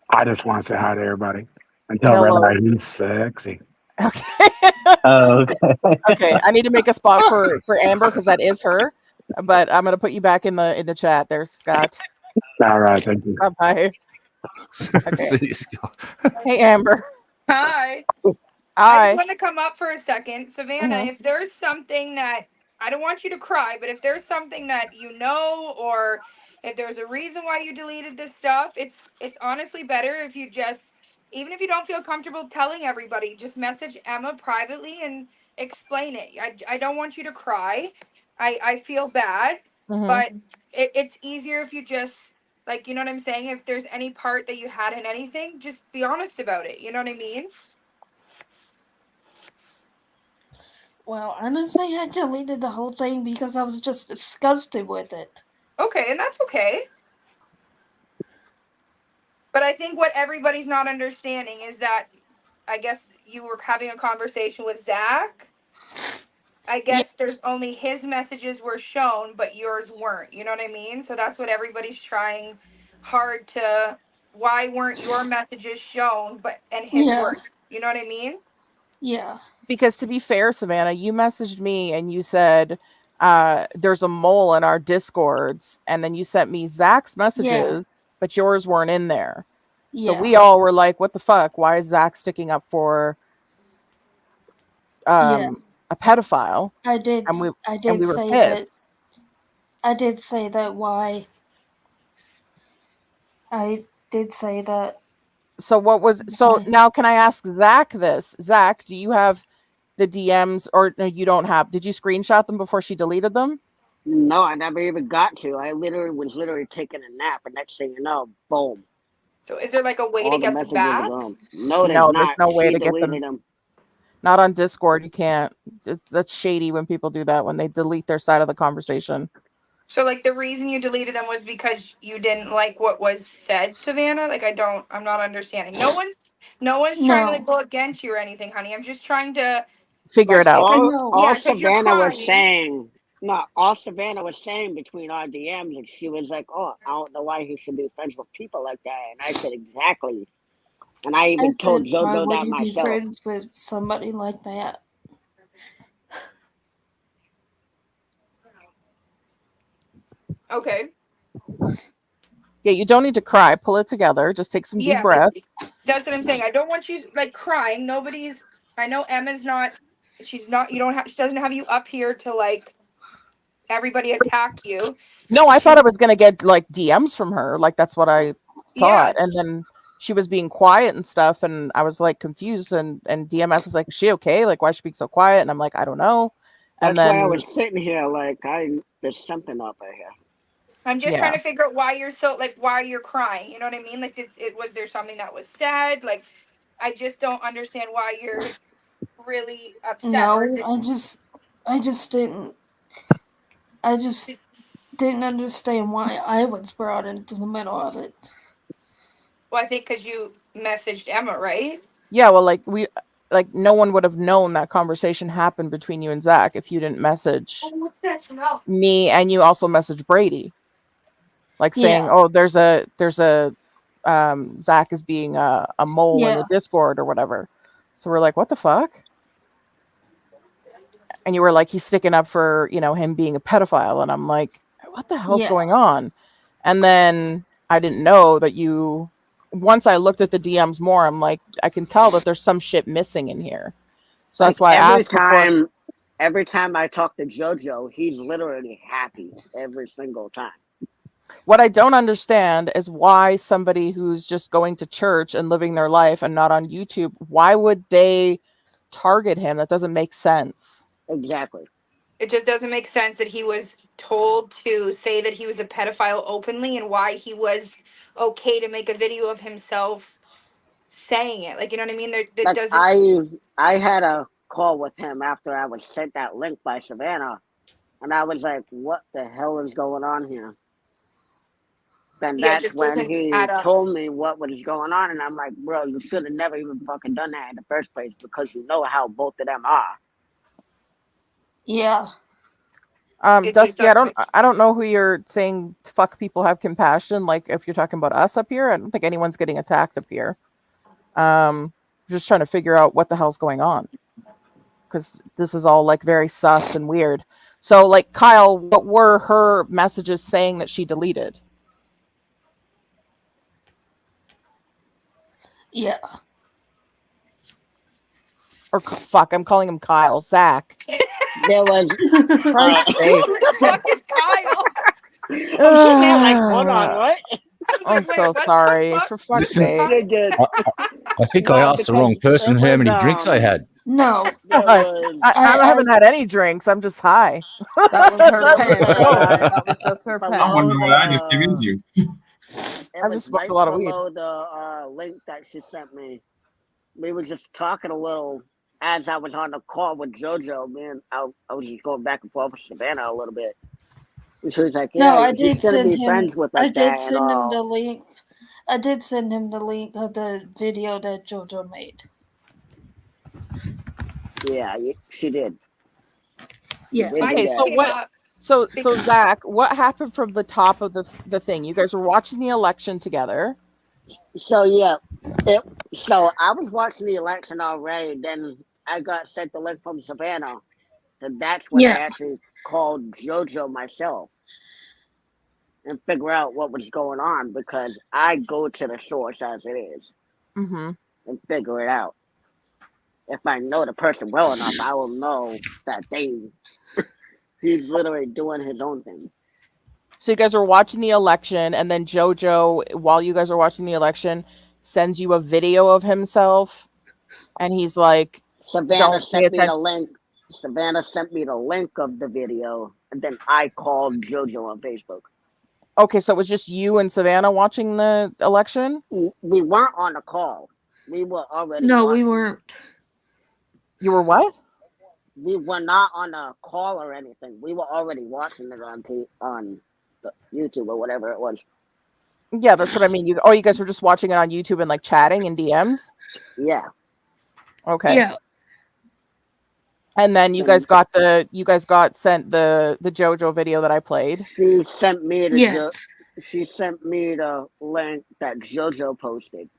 I just want to say hi to everybody and tell Hello. Red Eye he's sexy. Okay. Oh, okay. Okay. I need to make a spot for Amber because that is her. But I'm gonna put you back in the chat. There's Scott. All right. Thank you. Bye. Okay. See you, Scott. Hey, Amber. Hi. I Hi. just want to come up for a second. Savannah, Mhm. if there's something that I don't want you to cry, but if there's something that you know or if there's a reason why you deleted this stuff, it's honestly better if you just even if you don't feel comfortable telling everybody, just message Emma privately and explain it. I don't want you to cry. I feel bad, Mhm. but it's easier if you just like you know what I'm saying? If there's any part that you had in anything, just be honest about it. You know what I mean? Well, honestly, I deleted the whole thing because I was just disgusted with it. Okay, and that's okay. But I think what everybody's not understanding is that I guess you were having a conversation with Zach. I guess there's only his messages were shown, but yours weren't. You know what I mean? So that's what everybody's trying hard to. Why weren't your messages shown, but and his were? You know what I mean? Yeah. Because to be fair, Savannah, you messaged me and you said there's a mole in our discords, and then you sent me Zach's messages, but yours weren't in there. So we all were like, what the fuck? Why is Zach sticking up for a pedophile? I did. And I did we were say pissed. that. I did say that. Why? I did say that. So now can I ask Zach this? Zach, do you have the DMs or no, you don't have? Did you screenshot them before she deleted them? No, I never even got to. I was literally taking a nap, and next thing you know, boom. So is there like a way All to the get them messages are back? gone. No, there's not. No way She to get them. deleted them. Not on Discord. You can't. That's shady when people do that when they delete their side of the conversation. So like the reason you deleted them was because you didn't like what was said, Savannah? Like I'm not understanding. No one's trying to like go against you or anything, honey. I'm just trying to figure it out. All because you're Savannah was crying. saying, no, all Savannah was saying between our DMs, and she was like, "Oh, I don't know why he should be friends with people like that." And I said, "Exactly." And I even told why Jojo would that you be myself. friends with somebody like that? Okay. Yeah, you don't need to cry. Pull it together. Just take some deep Yeah, breaths. that's what I'm saying. I don't want you like crying. Nobody's. I know Emma's not. She's not. You don't have. She doesn't have you up here to like everybody attack you. No, I thought I She's was gonna get like DMs from her. Like that's what I yeah. thought. And then she was being quiet and stuff, and I was like confused. And DMS is like, "Is she okay? Like, why is she being so quiet?" And I'm like, "I don't know." And That's why I then was sitting here like there's something up right here. I'm just yeah, trying to figure out why you're so like why you're crying. You know what I mean? Like, it was there something that was said? Like, I just don't understand why you're really upset. Or is No, it? I just didn't understand why I was brought into the middle of it. Well, I think because you messaged Emma, right? yeah. Well, like no one would have known that conversation happened between you and Zach if you didn't message What's that smell? me, and you also messaged Brady, like saying, Yeah, "Oh, there's a Zach is being a mole in the yeah, Discord or whatever." So we're like, "What the fuck?" And you were like, "He's sticking up for him being a pedophile," and I'm like, "What the hell's yeah, going on?" And then I didn't know that you. Once I looked at the DMs more, I'm like, I can tell that there's some shit missing in here. So that's Like why I asked before. every time I talk to Jojo, he's literally happy every single time. What I don't understand is why somebody who's just going to church and living their life and not on YouTube, why would they target him? That doesn't make sense. Exactly. It just doesn't make sense that he was told to say that he was a pedophile openly, and why he was okay to make a video of himself saying it. Like, you know what I mean? That Like doesn't. I had a call with him after I was sent that link by Savannah, and I was like, "What the hell is going on here?" Then Yeah, it that's just when doesn't he add up. told me what was going on, and I'm like, "Bro, you should have never even fucking done that in the first place because you know how both of them are." yeah. It just Dusty, doesn't make I sense. don't know who you're saying fuck people have compassion. Like if you're talking about us up here, I don't think anyone's getting attacked up here. Just trying to figure out what the hell's going on. Because this is all like very sus and weird. So like Kyle, what were her messages saying that she deleted? Yeah. Or fuck, I'm calling him Kyle. Zach. There was Christ's sake. Who the fuck is Kyle? I'm sitting there like, hold on, what? I was I'm like, wait, so what the sorry. fuck? For fuck's Listen, sake. You're good. I think I No, asked the wrong because person it how was many drinks I had. No, there was I haven't had any drinks. I'm just high. That was her there pen, was Red-Eye. That was just her pen. below wonder what I just came the into. it I've was just smoked right a lot of weed. below the link that she sent me. We were just talking a little as I was on the call with Jojo. Man, I was just going back and forth with Savannah a little bit. And she was like, no. "Yeah, I he did shouldn't send be him. friends with I like did that and send him the all." link. I did send him the link of the video that Jojo made. Yeah, she did. Yeah. She did I do Okay, just so that. came what? up. So Because, Zach, what happened from the top of the thing? You guys were watching the election together. So yeah, it. So I was watching the election already. Then I got sent the link from Savannah, and that's when I Yeah. actually called Jojo myself and figure out what was going on because I go to the source as it is Mm-hmm. and figure it out. If I know the person well enough, I will know that he's literally doing his own thing. So you guys were watching the election, and then Jojo, while you guys are watching the election, sends you a video of himself, and he's like, Savannah "Don't pay sent me the attention." link. Savannah sent me the link of the video, and then I called Jojo on Facebook. Okay, so it was just you and Savannah watching the election. We weren't on the call. We were already No, watching. we weren't. You were what? We were not on a call or anything. We were already watching it on the YouTube or whatever it was. Yeah, that's what I mean. You guys were just watching it on YouTube and like chatting in DMs. Yeah. Okay. Yeah. And then you guys got sent the JoJo video that I played. She sent me Yes. she sent me the link that Jojo posted.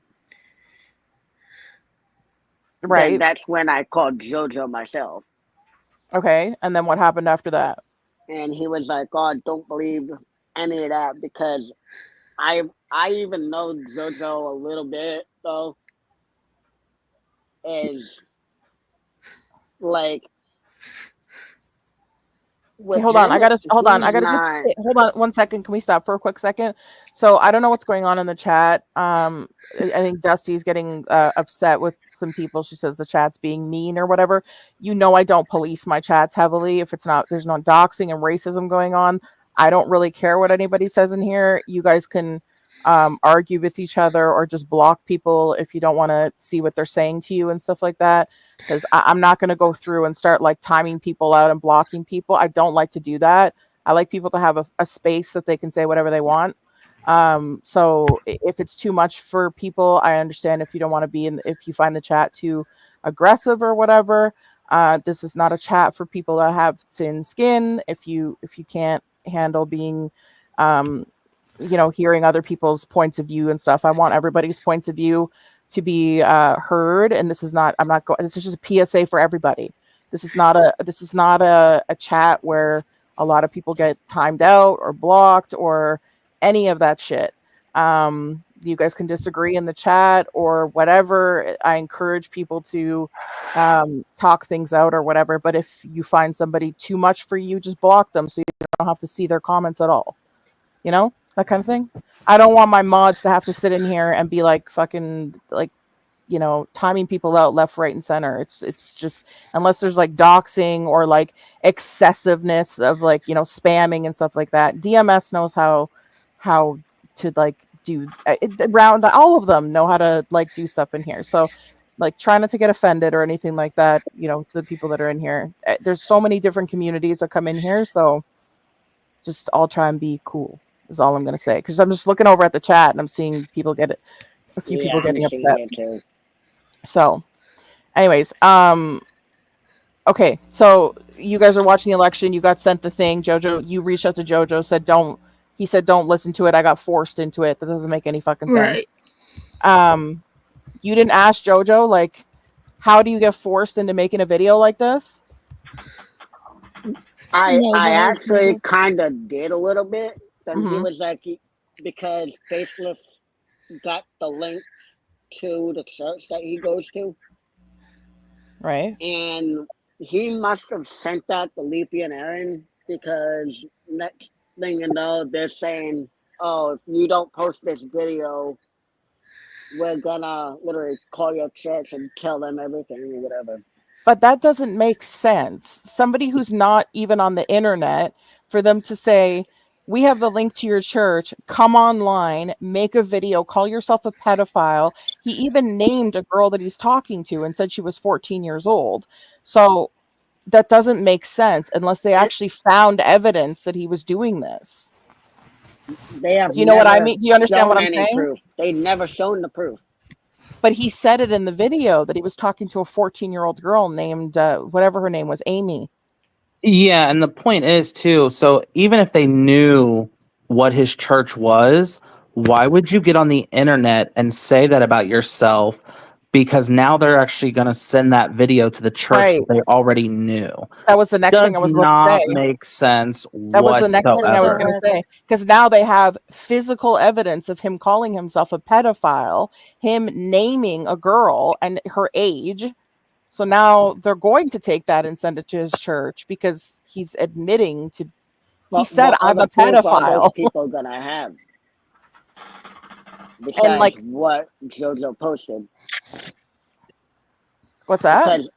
Then Right. that's when I called Jojo myself. Okay. And then what happened after that? And he was like, "Oh, don't believe any of that because I even know Jojo a little bit though. Is like Okay, with hold on. him, I gotta hold on. I he's gotta just not. hold on 1 second. Can we stop for a quick second? So I don't know what's going on in the chat. I think Dusty's getting upset with some people. She says the chat's being mean or whatever. You know, I don't police my chats heavily. If it's not, there's no doxing and racism going on. I don't really care what anybody says in here. You guys can argue with each other or just block people if you don't want to see what they're saying to you and stuff like that, because I'm not going to go through and start like timing people out and blocking people. I don't like to do that. I like people to have a space that they can say whatever they want. So if it's too much for people, I understand if you don't want to be in, if you find the chat too aggressive or whatever. This is not a chat for people that have thin skin. If you can't handle being, hearing other people's points of view and stuff. I want everybody's points of view to be heard. And this is not, I'm not going, this is just a PSA for everybody. This is not a chat where a lot of people get timed out or blocked or any of that shit. You guys can disagree in the chat or whatever. I encourage people to talk things out or whatever. But if you find somebody too much for you, just block them so you don't have to see their comments at all. That kind of thing. I don't want my mods to have to sit in here and be like fucking like, timing people out left, right, and center. It's just, unless there's like doxing or like excessiveness of like, spamming and stuff like that. DMS knows how to like do around, all of them know how to like do stuff in here. So like, try not to get offended or anything like that, to the people that are in here. There's so many different communities that come in here, so just all try and be cool is all I'm going to say, because I'm just looking over at the chat and I'm seeing people get it, a few people Yeah, I'm getting seeing upset. it too. So anyways, okay, so you guys are watching the election, you got sent the thing. Jojo, you reached out to Jojo, said don't listen to it. I got forced into it. That doesn't make any fucking sense. Right. You didn't ask Jojo, like, how do you get forced into making a video like this? I No, I that was actually never. kind of did a little bit. Then he Mhm. was like, because Faceless got the link to the church that he goes to, Right. and he must have sent that to Leafy and Aaron, because next thing you know, they're saying, "Oh, if you don't post this video, we're gonna literally call your church and tell them everything or whatever." But that doesn't make sense. Somebody who's not even on the internet, for them to say, we have the link to your church, come online, make a video, call yourself a pedophile. He even named a girl that he's talking to and said she was 14 years old. So that doesn't make sense unless they And actually found evidence that he was doing this. they have Do you know what I never mean? Do you understand what shown I'm any saying? proof. They never shown the proof. But he said it in the video that he was talking to a 14-year-old girl named whatever her name was, Amy. Yeah, and the point is too, so even if they knew what his church was, why would you get on the internet and say that about yourself? Because now they're actually going to send that video to the church Right. that they already knew. That was the next thing I Does was about to say. not make sense That was the next thing I was going whatsoever. to say. Because now they have physical evidence of him calling himself a pedophile, him naming a girl and her age. So now they're going to take that and send it to his church because he's admitting to, he said, What I'm other a proof are those pedophile. people gonna have And besides like, what Jojo posted? what's that? Because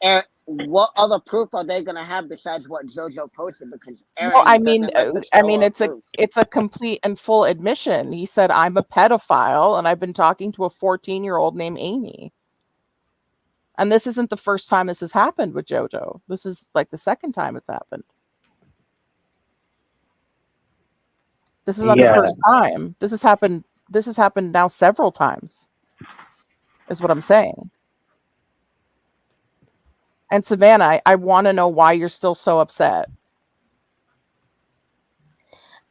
what other proof are they gonna have besides what Jojo posted? Because Well, I Aaron mean, doesn't like to show up proof. it's a complete and full admission. He said, I'm a pedophile and I've been talking to a 14-year-old named Amy. And this isn't the first time this has happened with Jojo. This is like the second time it's happened. This is not the first time. This has happened now several times. Is what I'm saying. And Savannah, I want to know why you're still so upset.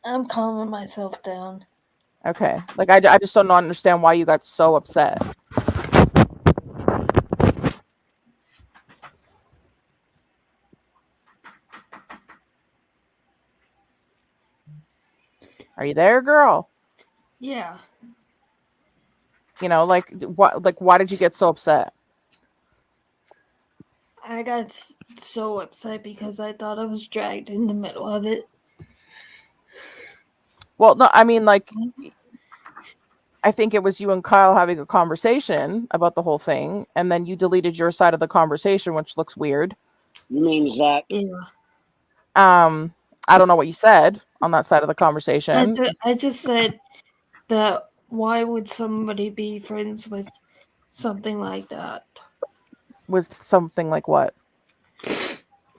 I'm calming myself down. Okay. Like, I just don't understand why you got so upset. Are you there, girl? Yeah. You know, like why did you get so upset? I got so upset because I thought I was dragged in the middle of it. Well, no, I mean, like, I think it was you and Kyle having a conversation about the whole thing, and then you deleted your side of the conversation, which looks weird. You mean Zach? Yeah. I don't know what you said on that side of the conversation. I just said that why would somebody be friends with something like that? With something like what?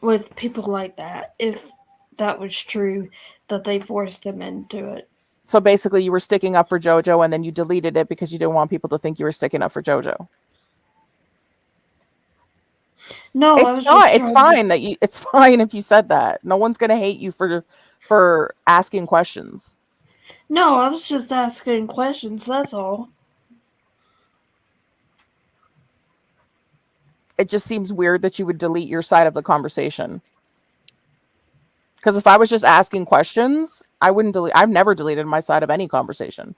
With people like that, if that was true, that they forced him into it. So basically, you were sticking up for Jojo, and then you deleted it because you didn't want people to think you were sticking up for Jojo. No, It's not. It's fine that you. It's fine if you said that. No one's gonna hate you for asking questions. No, I was just asking questions. That's all. It just seems weird that you would delete your side of the conversation. Because if I was just asking questions, I wouldn't delete. I've never deleted my side of any conversation.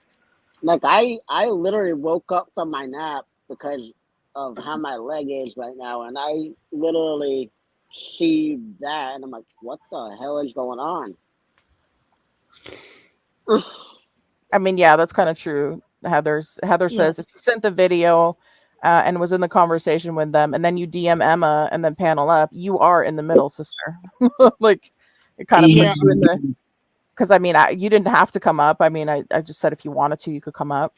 Like I literally woke up from my nap because of how my leg is right now, and I literally see that, and I'm like, what the hell is going on? I mean, yeah, that's kind of true. Heather says if you sent the video and was in the conversation with them, and then you DM Emma and then panel up, you are in the middle, sister. Like, it kind of puts you in the. Because I mean, you didn't have to come up. I mean, I just said if you wanted to, you could come up.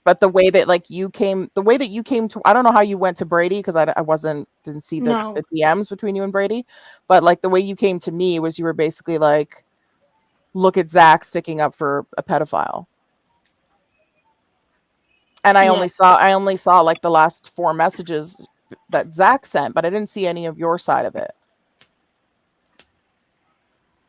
But the way that you came to, I don't know how you went to Brady because I didn't see the DMs between you and Brady. But like the way you came to me was you were basically like, look at Zach sticking up for a pedophile. And I only saw like the last 4 messages that Zach sent, but I didn't see any of your side of it.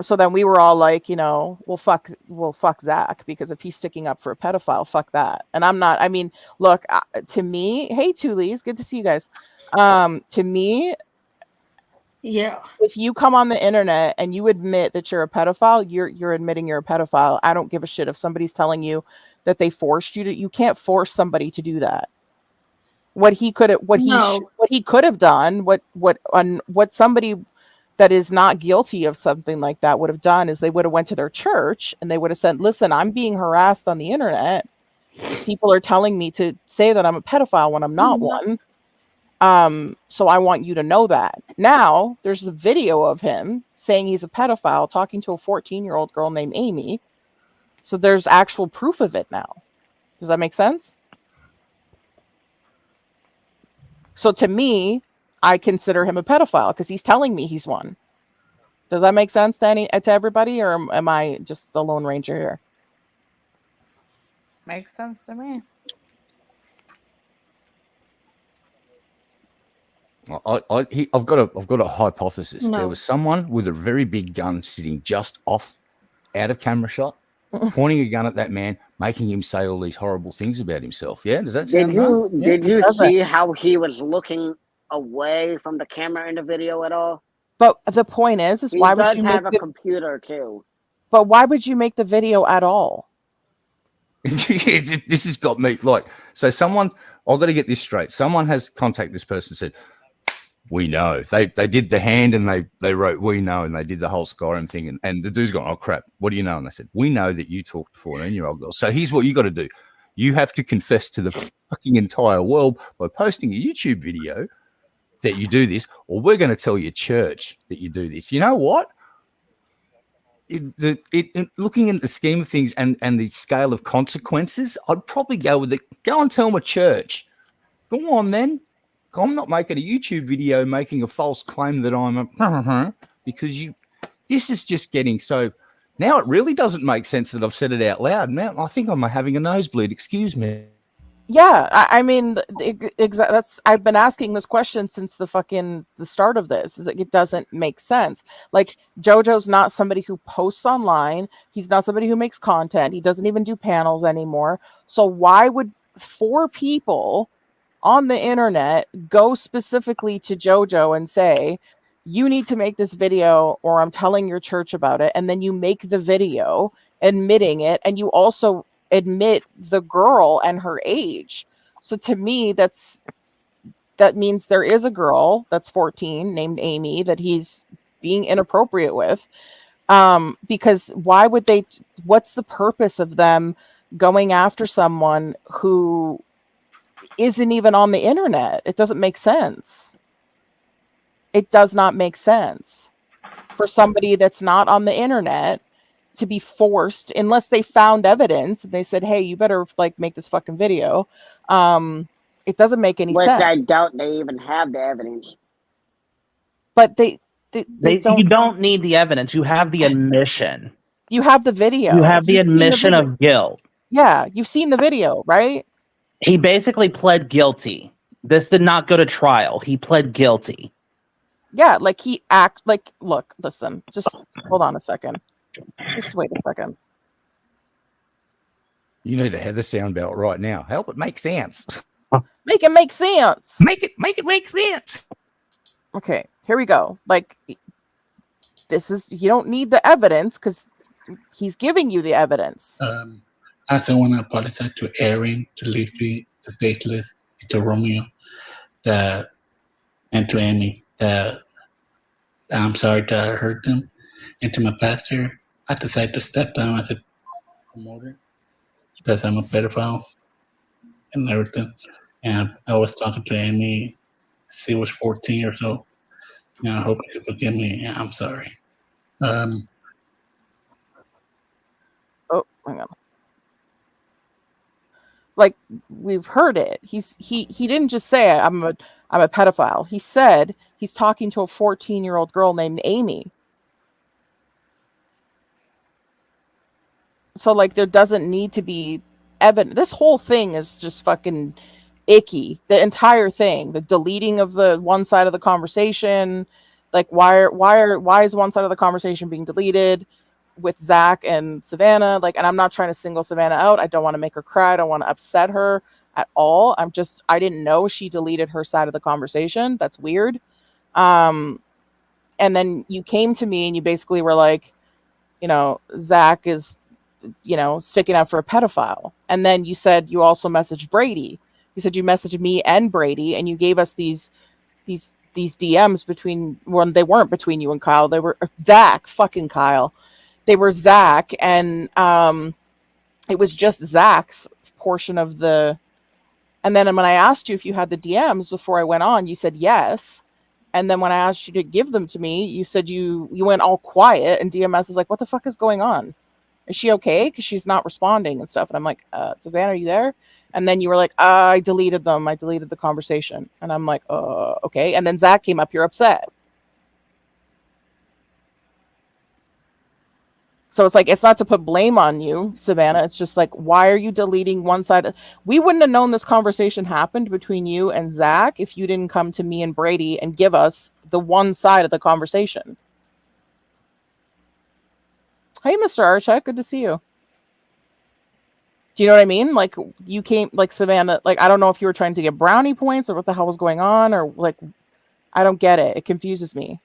So then we were all like, well, fuck Zach, because if he's sticking up for a pedophile, fuck that. And I'm not, I mean, look, to me, hey, Toolies, good to see you guys. To me, if you come on the internet and you admit that you're a pedophile, you're admitting you're a pedophile. I don't give a shit if somebody's telling you that they forced you to. You can't force somebody to do that. What he could have done, what somebody that is not guilty of something like that would have done is they would have went to their church and they would have said, listen, I'm being harassed on the internet. People are telling me to say that I'm a pedophile when I'm not one. So I want you to know that. Now there's a video of him saying he's a pedophile talking to a 14-year-old girl named Amy. So there's actual proof of it now. Does that make sense? So to me, I consider him a pedophile because he's telling me he's one. Does that make sense to everybody, or am I just the Lone Ranger here? Makes sense to me. I've got a hypothesis. No. There was someone with a very big gun sitting just out of camera shot, pointing a gun at that man, making him say all these horrible things about himself. Yeah, does that sound right? Did you see how he was looking away from the camera in the video at all? But the point is why would you have a computer too? But why would you make the video at all? This has got me like, so someone, I've got to get this straight. Someone has contacted this person and said, we know. They did the hand and they wrote, we know, and they did the whole Skyrim thing. And the dude's gone, oh, crap, what do you know? And they said, we know that you talked to 14-year-old girls. So here's what you got to do. You have to confess to the fucking entire world by posting a YouTube video that you do this, or we're going to tell your church that you do this. You know what? Looking at the scheme of things and the scale of consequences, I'd probably go and tell my church. Go on then. I'm not making a YouTube video making a false claim that I'm a because this is just getting so now it really doesn't make sense that I've said it out loud. Now I think I'm having a nosebleed. Excuse me. Yeah, I mean, that's I've been asking this question since the start of this. Is it doesn't make sense. Like Jojo's not somebody who posts online. He's not somebody who makes content. He doesn't even do panels anymore. So why would 4 people on the internet go specifically to Jojo and say, you need to make this video or I'm telling your church about it, and then you make the video admitting it, and you also admit the girl and her age. So to me, that means there is a girl that's 14 named Amy that he's being inappropriate with. Because why would they? What's the purpose of them going after someone who isn't even on the internet? It doesn't make sense. It does not make sense for somebody that's not on the internet to be forced, unless they found evidence and they said, hey, you better like make this fucking video. It doesn't make any Which sense. I doubt they even have the evidence. But they don't. You don't need the evidence. You have the admission. You have the video. You have the You've seen admission video. of guilt. Yeah, you've seen the video, right? He basically pled guilty. This did not go to trial. He pled guilty. Yeah, like look, listen, just hold on a second. Just wait a second. You need to have the sound belt right now. Help it make sense. Make it make sense. Make it make sense. Okay, here we go. Like, this is, you don't need the evidence because he's giving you the evidence. I also want to apologize to Aaron, to Leafy, to Faceless, to Romeo, and to Amy. I'm sorry that I hurt them. And to my pastor, I decided to step down as a promoter because I'm a pedophile and everything. And I was talking to Amy. She was 14 or so. And I hope you forgive me. Yeah, I'm sorry. Oh, hang on. Like, we've heard it. He didn't just say I'm a pedophile. He said he's talking to a 14-year-old girl named Amy. So like, there doesn't need to be evidence. This whole thing is just fucking icky. The entire thing, the deleting of the one side of the conversation, like why is one side of the conversation being deleted with Zach and Savannah? Like, and I'm not trying to single Savannah out. I don't want to make her cry. I don't want to upset her at all. I didn't know she deleted her side of the conversation. That's weird. And then you came to me and you basically were like, Zach is, sticking out for a pedophile. And then you said you also messaged Brady. You said you messaged me and Brady, and you gave us these DMs between, when they weren't between you and Kyle. They were Zach, fucking Kyle. They were Zach, and it was just Zach's portion of the. And then when I asked you if you had the DMs before I went on, you said yes. And then when I asked you to give them to me, you said you went all quiet, and DMS is like, what the fuck is going on? Is she okay? Because she's not responding and stuff. And I'm like, Savannah, are you there? And then you were like, I deleted them. I deleted the conversation. And I'm like, okay. And then Zach came up, you're upset. So it's like, it's not to put blame on you, Savannah. It's just like, why are you deleting one side? We wouldn't have known this conversation happened between you and Zach if you didn't come to me and Brady and give us the one side of the conversation. Hey, Mr. Archek, good to see you. Do you know what I mean? Like, you came, like, Savannah, like, I don't know if you were trying to get brownie points or what the hell was going on, or like, I don't get it. It confuses me.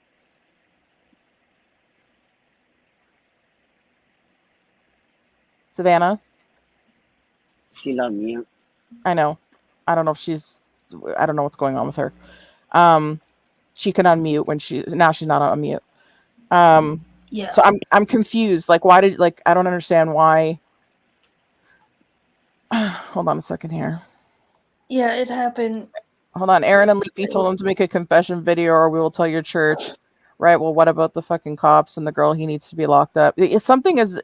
Savannah? She's on mute. I know. I don't know what's going on with her. She can unmute when now she's not on mute. Yeah. So I'm confused. Like, why did, like, I don't understand why. Hold on a second here. Yeah, it happened. Hold on. Aaron and Leafy told him to make a confession video or we will tell your church. Right. Well, what about the fucking cops and the girl? He needs to be locked up. It's something as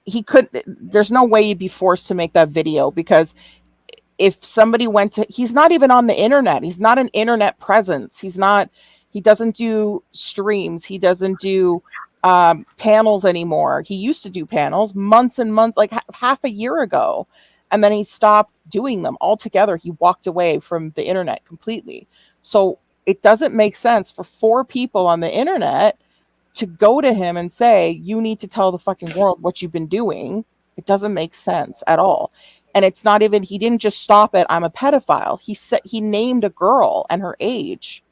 there's no way you'd be forced to make that video, because if somebody he's not even on the internet. He's not an internet presence. He doesn't do streams. He doesn't do panels anymore. He used to do panels months and months, like half a year ago. And then he stopped doing them altogether. He walked away from the internet completely. So it doesn't make sense for 4 people on the internet to go to him and say, you need to tell the fucking world what you've been doing. It doesn't make sense at all. And it's not even, he didn't just stop at, I'm a pedophile. He named a girl and her age.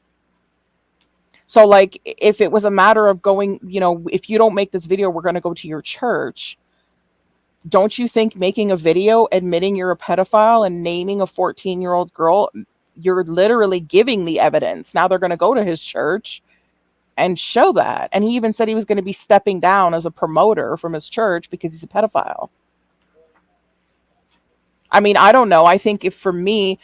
So like, if it was a matter of going, if you don't make this video, we're going to go to your church. don't you think making a video admitting you're a pedophile and naming a 14-year-old girl, you're literally giving the evidence? Now they're going to go to his church and show that. And he even said he was going to be stepping down as a promoter from his church because he's a pedophile. I mean, I don't know. I think if for me,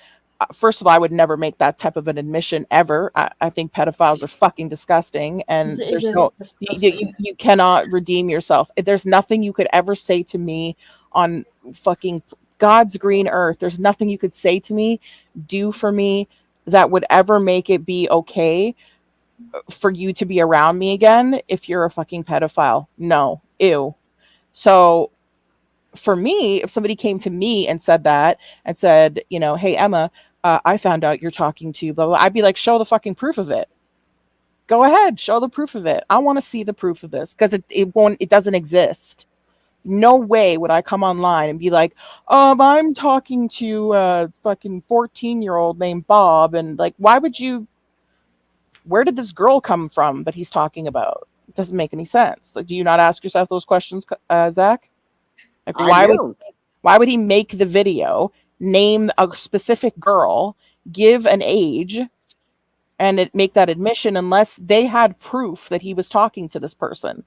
first of all, I would never make that type of an admission ever. I think pedophiles are fucking disgusting, and It there's is no disgusting. you cannot redeem yourself. There's nothing you could ever say to me on fucking God's green earth. There's nothing you could say to me, do for me, that would ever make it be okay for you to be around me again if you're a fucking pedophile. No, ew. So for me, if somebody came to me and said that and said, you know, hey, Emma, I found out you're talking to blah, blah, I'd be like, show the fucking proof of it. Go ahead, show the proof of it. I want to see the proof of this because it doesn't exist. No way would I come online and be like, I'm talking to a fucking 14-year-old named Bob. And like, where did this girl come from that he's talking about? It doesn't make any sense. Like, do you not ask yourself those questions, Zach? Like, I do. why would he make the video, name a specific girl, give an age, and make that admission unless they had proof that he was talking to this person?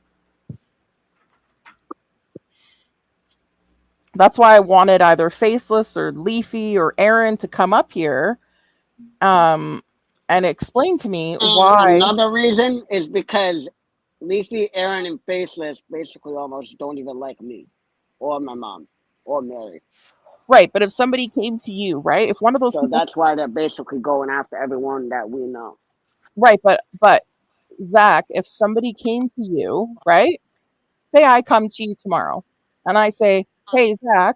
That's why I wanted either Faceless or Leafy or Aaron to come up here and explain to me why. Another reason is because Leafy, Aaron, and Faceless basically almost don't even like me or my mom or Mary. Right, but if somebody came to you, right? If one of those So people, that's why they're basically going after everyone that we know. right, but Zach, if somebody came to you, right? Say I come to you tomorrow and I say, hey, Zach,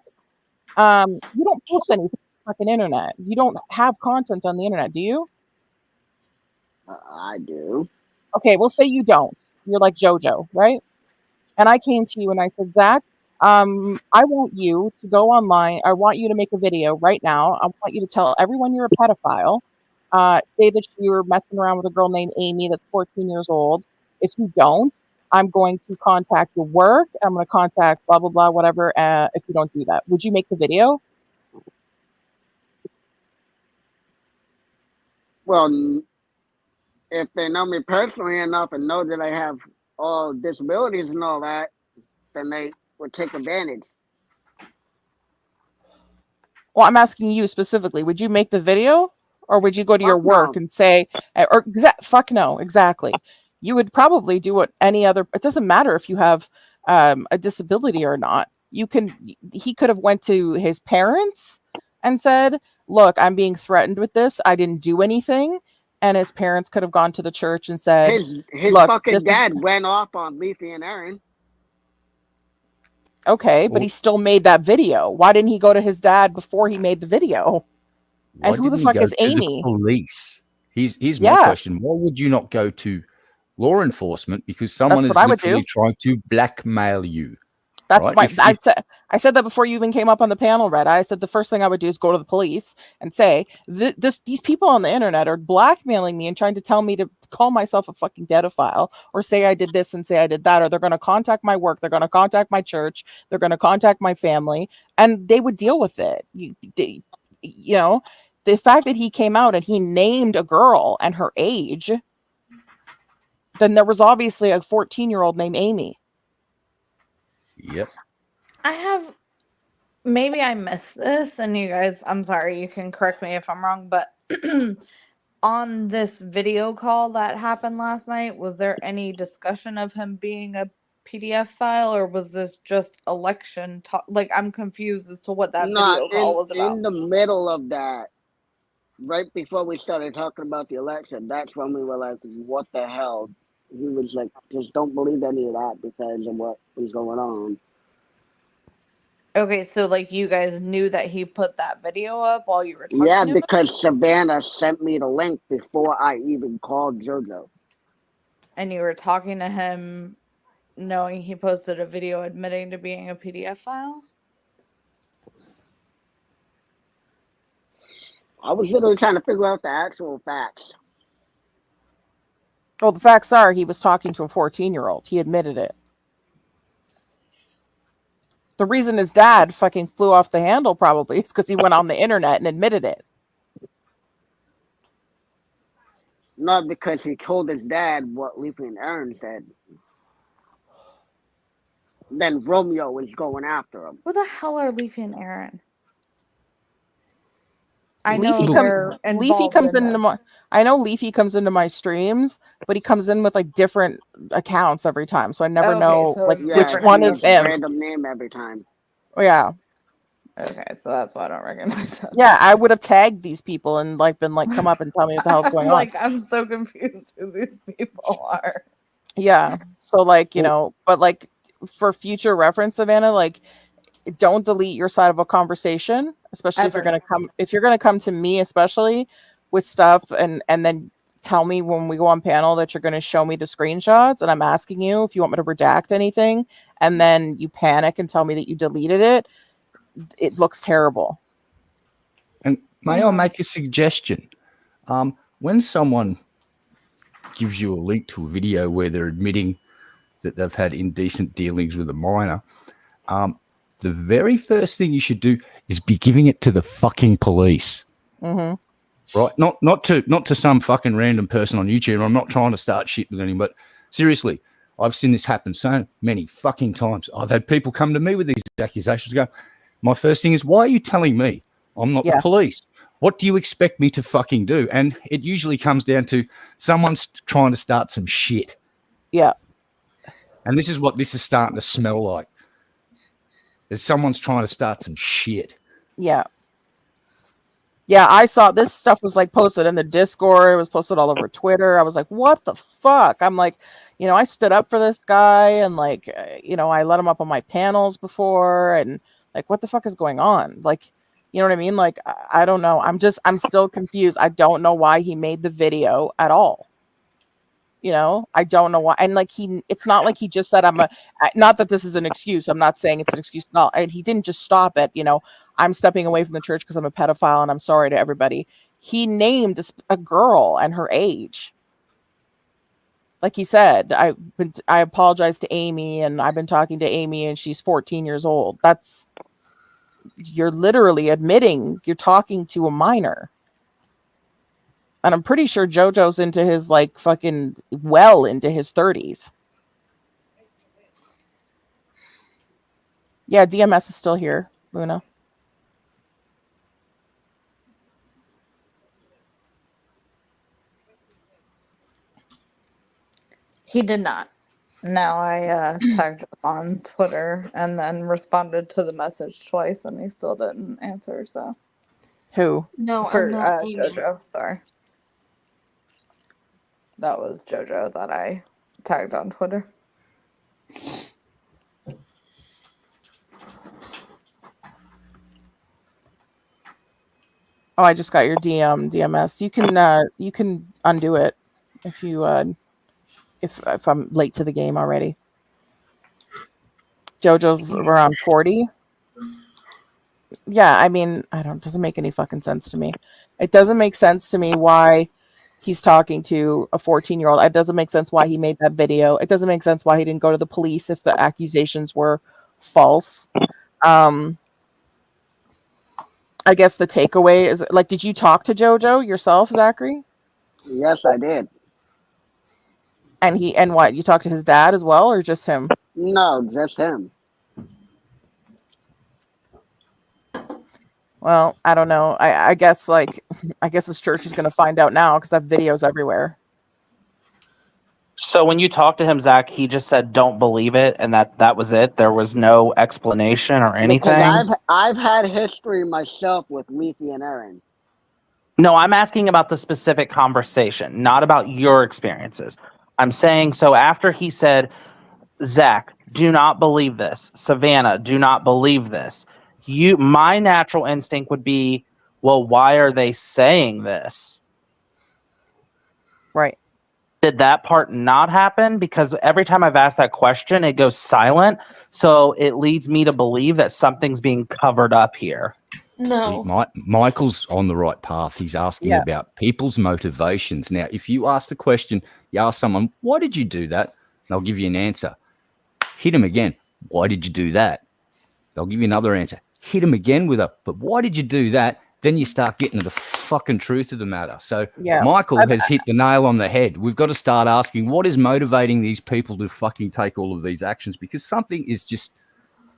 you don't post anything on the fucking internet. You don't have content on the internet, do you? I do. Okay, well, say you don't. You're like Jojo, right? And I came to you and I said, Zach, I want you to go online. I want you to make a video right now. I want you to tell everyone you're a pedophile. Say that you're messing around with a girl named Amy that's 14 years old. If you don't, I'm going to contact your work. I'm going to contact blah, blah, blah, whatever, if you don't do that. Would you make the video? Well, if they know me personally enough and know that I have all disabilities and all that, then they would take advantage. Well, I'm asking you specifically. Would you make the video, or would you go to your Fuck work no. and say, fuck no, exactly. You would probably do what any other. It doesn't matter if you have a disability or not. He could have went to his parents and said, "Look, I'm being threatened with this. I didn't do anything." And his parents could have gone to the church and said, His "Look, fucking this is dad went off on Leafy and Aaron. okay," but he still made that video. Why didn't he go to his dad before he made the video? Why And who the didn't he fuck go is to the Amy? police? Here's my Yeah, question. Why would you not go to law enforcement? Because someone that's is what I would literally do. trying to blackmail you. That's Right? my. I said that before you even came up on the panel, Red. I said the first thing I would do is go to the police and say these people on the internet are blackmailing me and trying to tell me to call myself a fucking pedophile or say I did this and say I did that, or they're going to contact my work, they're going to contact my church, they're going to contact my family, and they would deal with it. You know, the fact that he came out and he named a girl and her age, then there was obviously a 14-year-old named Amy. Yep. I have, maybe I missed this, and you guys, I'm sorry, you can correct me if I'm wrong, but on this video call that happened last night, was there any discussion of him being a PDF file, or was this just election talk? Like, I'm confused as to what that Not video call was about. in the middle of that, right before we started talking about the election, that's when we were like, what the hell? He was like, just don't believe any of that because of what was going on. Okay, so like you guys knew that he put that video up while you were talking Yeah, to him? because Savannah sent me the link before I even called Jojo. And you were talking to him knowing he posted a video admitting to being a PDF file? I was literally trying to figure out the actual facts. Well, the facts are he was talking to a 14-year-old. He admitted it. The reason his dad fucking flew off the handle probably is because he went on the internet and admitted it. Not because he told his dad what Leafy and Aaron said. Then Romeo is going after him. Who the hell are Leafy and Aaron? I Leafy know they're involved comes in into my. this. I know Leafy comes into my streams, but he comes in with like different accounts every time, so I never Okay, know so like it's which Yeah, one he is has a him. random name every time. Yeah, Okay, so that's why I don't recognize them. yeah. I would have tagged these people and like been like, come up and tell me what the hell's going on. I'm so confused who these people are. Yeah. So like, you Well- know, but like for future reference, Savannah, like don't delete your side of a conversation, especially Ever. if you're gonna come to me, especially with stuff and then tell me when we go on panel that you're gonna show me the screenshots and I'm asking you if you want me to redact anything and then you panic and tell me that you deleted it. It looks terrible. And may I make a suggestion? When someone gives you a link to a video where they're admitting that they've had indecent dealings with a minor, the very first thing you should do is be giving it to the fucking police. Mm-hmm. Right? Not to some fucking random person on YouTube. I'm not trying to start shit with anyone, but seriously, I've seen this happen so many fucking times. I've had people come to me with these accusations. Go, my first thing is, why are you telling me? I'm not the police. What do you expect me to fucking do? And it usually comes down to someone's trying to start some shit. Yeah. And this is what this is starting to smell like. Is someone's trying to start some shit. Yeah. Yeah, I saw this stuff was like posted in the Discord. It was posted all over Twitter. I was like, what the fuck? I'm like, you know, I stood up for this guy and like, you know, I let him up on my panels before and like, what the fuck is going on? Like, you know what I mean? Like, I don't know. I'm still confused. I don't know why he made the video at all. You know, I don't know why. And like, it's not like he just said, not that this is an excuse. I'm not saying it's an excuse at all. And he didn't just stop at, you know, I'm stepping away from the church because I'm a pedophile and I'm sorry to everybody. He named a girl and her age. Like he said, I apologize to Amy and I've been talking to Amy and she's 14 years old. You're literally admitting you're talking to a minor. And I'm pretty sure Jojo's into his like fucking well into his 30s. Yeah, DMS is still here, Luna. He did not. No, I tagged him on Twitter and then responded to the message twice and he still didn't answer, so. Who? No, For I'm not Amy. Jojo, sorry. That was Jojo that I tagged on Twitter. Oh, I just got your DMS. You can undo it if you if I'm late to the game already. Jojo's around 40. Yeah, I mean, it doesn't make any fucking sense to me. It doesn't make sense to me why he's talking to a 14-year-old. It doesn't make sense why he made that video. It doesn't make sense why he didn't go to the police if the accusations were false. I guess the takeaway is like, did you talk to Jojo yourself, Zachary? Yes, I did. And what? You talked to his dad as well, or just him? No, just him. Well, I don't know. I guess his church is gonna find out now because that video's everywhere. So when you talked to him, Zach, he just said, "Don't believe it," and that was it. There was no explanation or anything. Because I've had history myself with Leafy and Aaron. No, I'm asking about the specific conversation, not about your experiences. I'm saying, so after he said, "Zach, do not believe this. Savannah, do not believe this." My natural instinct would be, well, why are they saying this? Right. Did that part not happen? Because every time I've asked that question, it goes silent. So it leads me to believe that something's being covered up here. No. See, Michael's on the right path. He's asking about people's motivations. Now, if you ask the question, you ask someone, why did you do that? They'll give you an answer. Hit him again. Why did you do that? They'll give you another answer. Hit them again with a, but why did you do that? Then you start getting to the fucking truth of the matter. So Yeah. Michael has hit the nail on the head. We've got to start asking what is motivating these people to fucking take all of these actions, because something is just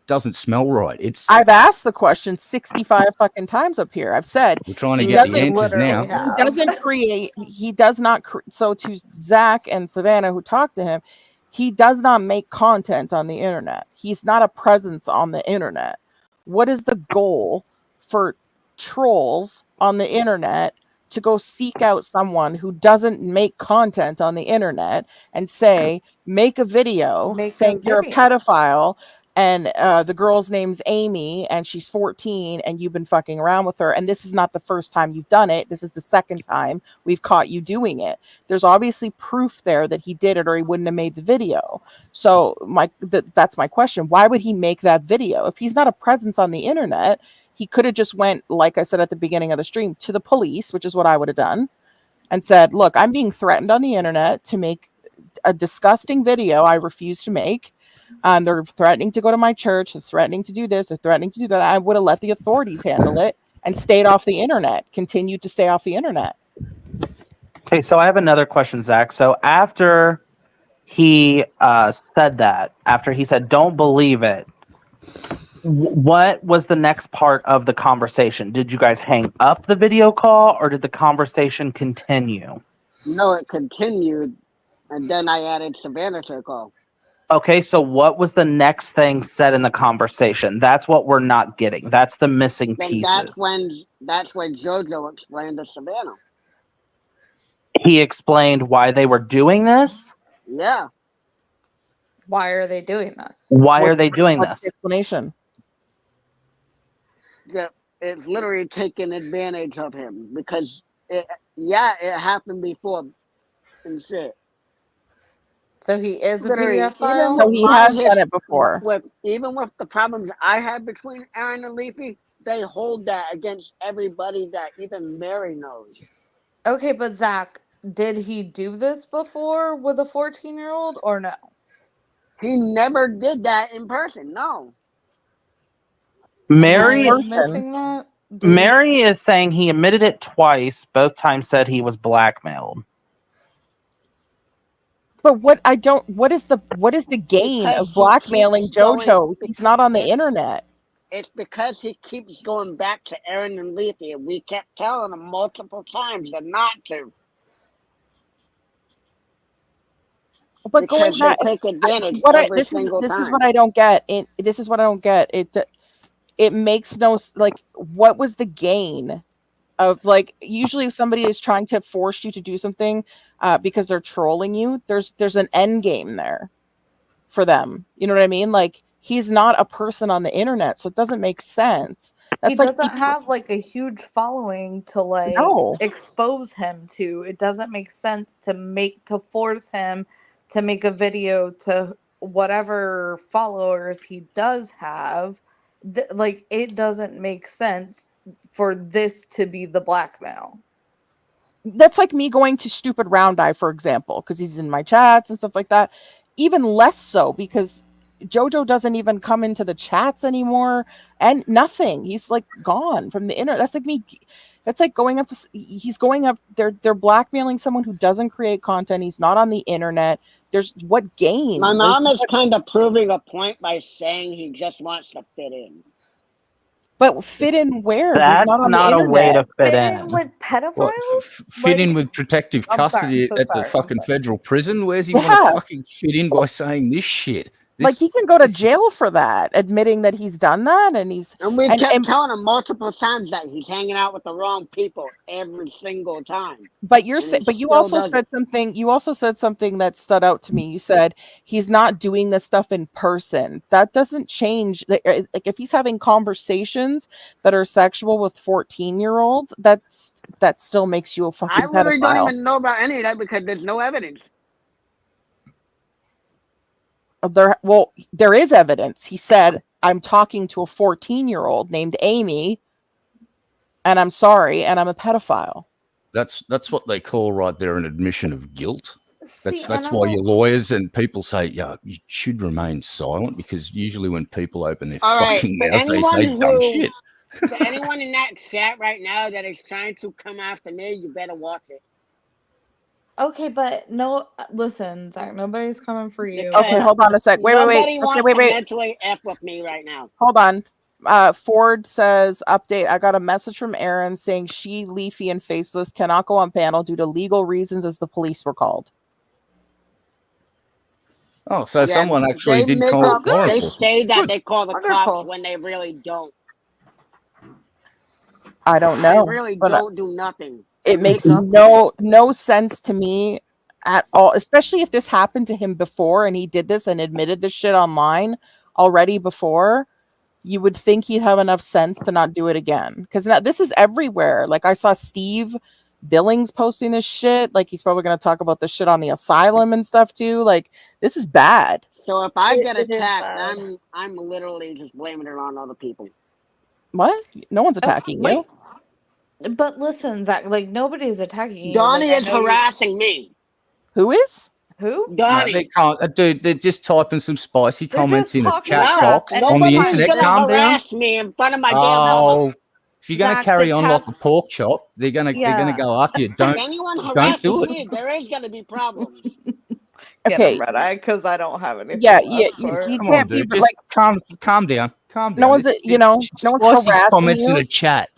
doesn't smell right. I've asked the question 65 fucking times up here. I've said we're trying to he get the doesn't answers now. He doesn't create. He does not. So to Zach and Savannah who talked to him, he does not make content on the internet. He's not a presence on the internet. What is the goal for trolls on the internet to go seek out someone who doesn't make content on the internet and say, make a video saying you're a pedophile and the girl's name's Amy and she's 14 and you've been fucking around with her, and this is not the first time you've done it, this is the second time we've caught you doing it. There's obviously proof there that he did it or he wouldn't have made the video. So that's my question. Why would he make that video? If he's not a presence on the internet, he could have just went, like I said at the beginning of the stream, to the police, which is what I would have done, and said, look, I'm being threatened on the internet to make a disgusting video I refuse to make. They're threatening to go to my church. They're threatening to do this. They're threatening to do that. I would have let the authorities handle it and stayed off the internet, continued to stay off the internet. Okay, so I have another question, Zach. So after he said that, after he said, don't believe it, what was the next part of the conversation? Did you guys hang up the video call or did the conversation continue? No, it continued, and then I added Savannah to the call. Okay, so what was the next thing said in the conversation? That's what we're not getting. That's the missing piece. That's when Jojo explained to Savannah. He explained why they were doing this? Yeah. Why are they doing this? Why are they doing What's this? the explanation? Yeah, it's literally taking advantage of him because it happened before and shit. So he is a Literally, Pdfile? So he has done it before. Even with the problems I had between Aaron and Leafy, they hold that against everybody that even Mary knows. Okay, but Zach, did he do this before with a 14-year-old or no? He never did that in person, no. Mary missing that? Mary is saying he admitted it twice. Both times said he was blackmailed. But what is the gain of blackmailing Jojo? He's not on the internet. It's because he keeps going back to Aaron and Leafy, and we kept telling him multiple times that not to. But because they take advantage every single time. This is what I don't get. This is what I don't get. It makes no, like, what was the gain of, like, usually if somebody is trying to force you to do something because they're trolling you, there's an end game there for them. You know what I mean? Like, he's not a person on the internet, so it doesn't make sense. He doesn't have like a huge following to expose him to. It doesn't make sense to force him to make a video to whatever followers he does have. It doesn't make sense for this to be the blackmail. That's like me going to Stupid Round Eye, for example, because he's in my chats and stuff like that. Even less so because Jojo doesn't even come into the chats anymore and nothing. He's like gone from the internet. That's like me. That's like going up to, he's going up. They're blackmailing someone who doesn't create content. He's not on the internet. There's what gain? My mom is kind of proving a point by saying he just wants to fit in. But fit in where? That's He's not on not the a internet. way to fit in with pedophiles? Fit in with protective custody at the fucking federal prison? Where's he want to fucking fit in by saying this shit? Like, he can go to jail for that, admitting that he's done that, and we kept telling him multiple times that he's hanging out with the wrong people every single time. But you also said something. You also said something that stood out to me. You said he's not doing this stuff in person. That doesn't change. Like if he's having conversations that are sexual with 14-year-olds, that still makes you a fucking pedophile. I really don't even know about any of that because there's no evidence. There is evidence. He said, I'm talking to a 14-year-old named Amy, and I'm sorry, and I'm a pedophile. That's what they call right there an admission of guilt. That's why your lawyers and people say, yeah, you should remain silent, because usually when people open their All right, fucking for mouths, they anyone say dumb shit. for anyone in that chat right now that is trying to come after me, you better watch it. Okay, but no, listen, Zach, nobody's coming for you. Okay, hold on a sec. Wait. Nobody Okay, wants wait. to mentally F with me right now. Hold on. Ford says, update. I got a message from Aaron saying she, Leafy, and Faceless cannot go on panel due to legal reasons as the police were called. Oh, so someone actually did make call up, law They enforcement. say that Good. they call the Wonderful. cops when they really don't. I don't They know. really but don't do nothing. it makes no sense to me at all, especially if this happened to him before and he did this and admitted this shit online already before. You would think he'd have enough sense to not do it again, because now this is everywhere. Like, I saw Steve Billings posting this shit, like he's probably going to talk about this shit on the asylum and stuff too. Like, this is bad. So if I get It is attacked, bad. I'm literally just blaming it on other people. What? No one's attacking you. But listen, Zach, like nobody's attacking you. Donnie like, I is know harassing me. Who is? Who? Donnie. They can't, dude. They're just typing some spicy They're comments just in a talking chat crap, box and on the Nobody's internet. gonna Calm down. harass me in front of my damn Oh, mama. if you're gonna Zach, carry the on like a cats- pork chop, they're gonna go after you. If Don't anyone don't harasses do it. me, there is gonna be problems. Get Okay. him, Red Eye, because I don't have anything. Yeah, left you for it. Come can't on, be dude. Just like calm down. Calm down. no one's It's no one's spicy harassing comments in you. a chat.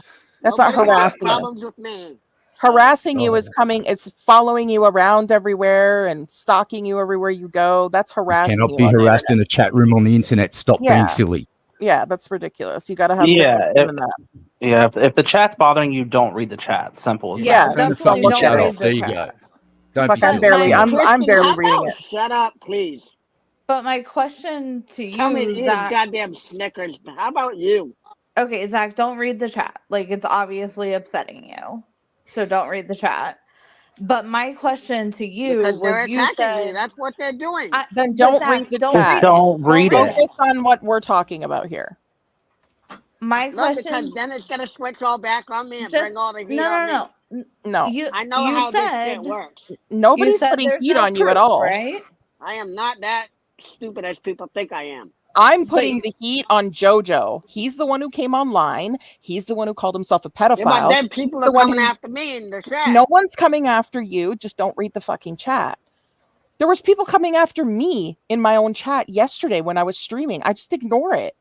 That's not Nobody has harassing you. problems with me. Harassing you is Oh. coming. It's following you around everywhere and stalking you everywhere you go. That's harassing Cannot you be on the harassed internet. in a chat room on the internet. Stop being Yeah. silly. Yeah, that's ridiculous. You got to have Yeah, than that. Yeah, if the chat's bothering you, don't read the chat. Simple as Yeah, that. Turn the definitely fucking don't chat read off. the There you chat. go. Don't Fuck, be I'm silly. barely Come on. I'm barely how reading about it. shut up, please? But my question to Tell me you, to eat a Zach. goddamn Snickers. How about you? Okay, Zach, don't read the chat. Like, it's obviously upsetting you. So don't read the chat. But my question to you Because they're was, you attacking me. said, That's what they're doing. Then but don't Zach, read the don't chat. read it. Don't read it. Focus on what we're talking about here. My No, question, because then it's gonna switch all back on me and just bring all the heat no, on no, me. no. No, I know You how this shit said works. you nobody's said putting there's heat no on you at proof, all. right? I am not that stupid as people think I am. I'm putting the heat on Jojo. He's the one who came online. He's the one who called himself a Yeah, but pedophile. then people are coming after me in the chat. No one's coming after you. Just don't read the fucking chat. There was people coming after me in my own chat yesterday when I was streaming. I just ignore it.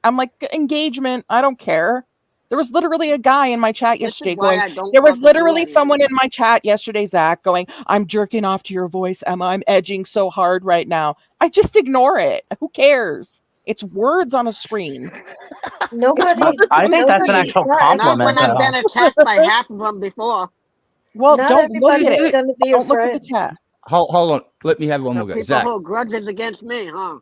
I'm like, engagement. I don't care. There was literally a guy in my chat This is yesterday why going, I don't there was fucking do literally anything. someone in my chat yesterday, Zach, going, I'm jerking off to your voice, Emma. I'm edging so hard right now. I just ignore it. Who cares? It's words on a screen. Nobody. I think that's an nobody- actual not Not compliment, when I've though. been attacked by half of them before. Well, Not don't look at everybody's it. gonna be your Don't look at the friend. chat. Hold on. Let me have one So more go. people Zach, hold grudges against me, huh?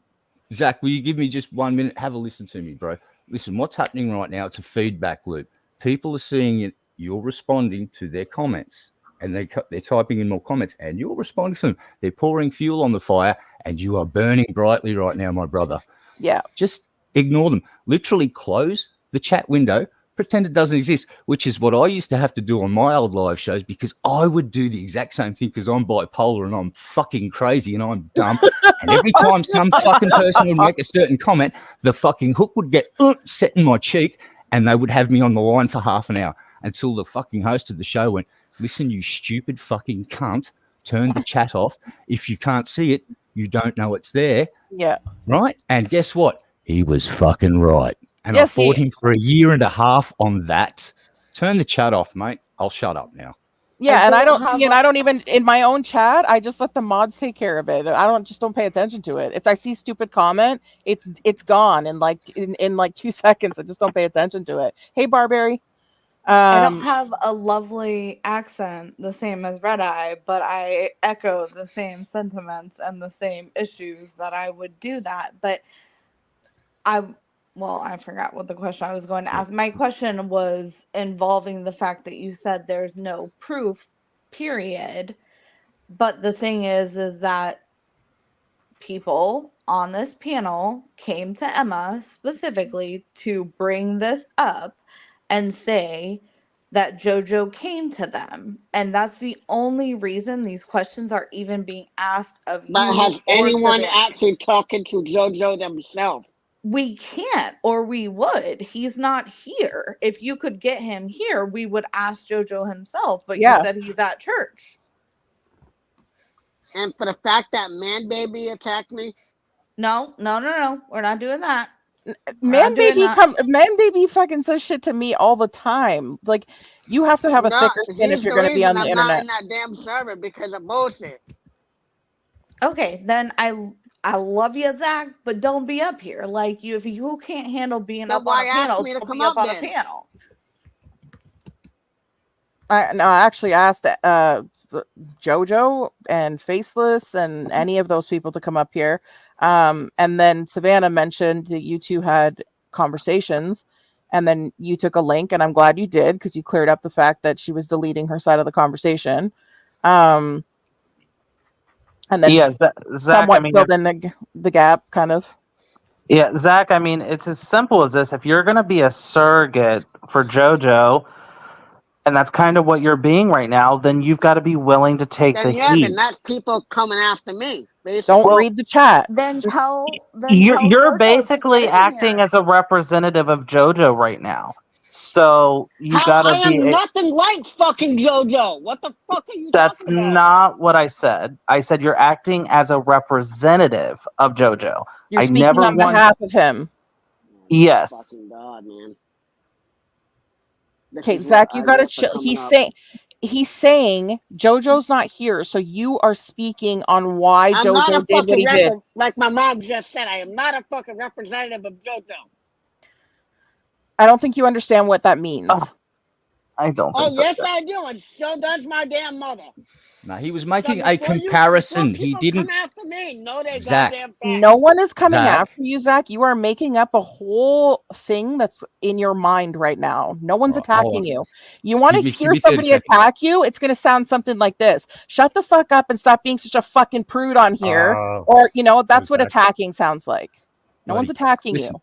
Zach, will you give me just 1 minute? Have a listen to me, bro. Listen, what's happening right now? It's a feedback loop. People are seeing it. You're responding to their comments, and they're typing in more comments, and you're responding to them. They're pouring fuel on the fire, and you are burning brightly right now, my brother. Yeah. Just ignore them. Literally close the chat window, pretend it doesn't exist, which is what I used to have to do on my old live shows, because I would do the exact same thing because I'm bipolar and I'm fucking crazy and I'm dumb. And every time some fucking person would make a certain comment, the fucking hook would get set in my cheek and they would have me on the line for half an hour until the fucking host of the show went, listen, you stupid fucking cunt, turn the chat off. If you can't see it, you don't know it's there. Yeah. Right? And guess what? He was fucking right. And Yeah, I fought see- him for a year and a half on that. Turn the chat off, mate. I'll shut up now. Yeah, and I don't have see, and I don't even in my own chat. I just let the mods take care of it. I don't pay attention to it. If I see stupid comment, it's gone in like 2 seconds. I just don't pay attention to it. Hey, Barberry. I don't have a lovely accent the same as Red Eye, but I echo the same sentiments and the same issues that I would do that. But I forgot what the question I was going to ask. My question was involving the fact that you said there's no proof, period. But the thing is that people on this panel came to Emma specifically to bring this up and say that Jojo came to them. And that's the only reason these questions are even being asked of But you has or anyone Savannah. actually talking to JoJo themselves? We can't, or we would. He's not here. If you could get him here, we would ask Jojo himself, but you Yeah. said he's at church. And for the fact that Man Baby attacked me, No. We're not doing that. Man baby fucking says shit to me all the time. Like, you have to have a no, thicker skin if he's you're the going to be reason on the I'm not internet. in that damn server because of bullshit. Okay, then I love you, Zach, but don't be up here. Like, if you can't handle being Then up on why a ask panel, me to don't come be up up on a then? panel. I actually asked Jojo and Faceless and any of those people to come up here. And then Savannah mentioned that you two had conversations, and then you took a link, and I'm glad you did because you cleared up the fact that she was deleting her side of the conversation. And then Yeah, Zach. somewhat I mean, filled in the gap, kind of. yeah, Zach. I mean, it's as simple as this. If you're going to be a surrogate for JoJo, and that's kind of what you're being right now, then you've got to be willing to take the Then yeah, heat. then that's people coming after me, basically. Don't Well, read the chat. Then Just- tell You're Jojo to basically get in acting here. as a representative of JoJo right now. So you How got to I am be. nothing like fucking JoJo. What the fuck are you That's talking about? not what I said. I said you're acting as a representative of JoJo. You're I speaking never on want. behalf of him. Yes. Fucking God, man. This Okay, is Zach, what you I gotta get for chill. coming up. He's saying JoJo's not here, so you are speaking on why I'm not JoJo a did what fucking he did. like my mom just said. I am not a fucking representative of JoJo. I don't think you understand what that means. Oh, I don't Oh think so. yes, I do, and so does my damn mother. No, he was So making a before comparison. He people didn't. come after me. No, they Zach. goddamn facts. No one is coming Zach. after you, Zach. You are making up a whole thing that's in your mind right now. No one's Right, hold attacking on. you. You want to Give hear me 30 somebody seconds. attack you? It's going to sound something like this. Shut the fuck up and stop being such a fucking prude on here. Or, that's what Zach. attacking sounds like. No one's attacking Listen,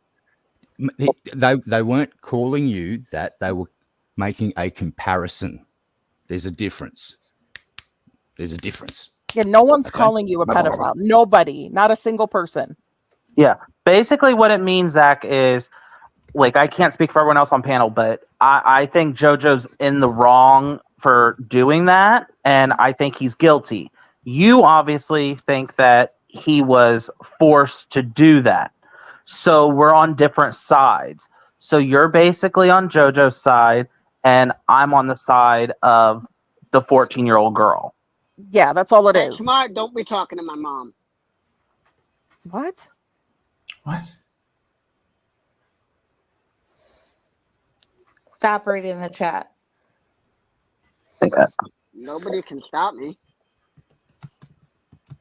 they weren't calling you that. They were making a comparison. There's a difference. Yeah, no one's Okay. calling you a pedophile. Nobody. Not a single person. Yeah. Basically, what it means, Zach, is like I can't speak for everyone else on panel, but I think JoJo's in the wrong for doing that, and I think he's guilty. You obviously think that he was forced to do that. So we're on different sides. So you're basically on JoJo's side, and I'm on the side of the 14-year-old girl. Yeah, that's all it Hey, is. Smart, don't be talking to my mom. What? What? Stop reading the chat. Nobody can stop me.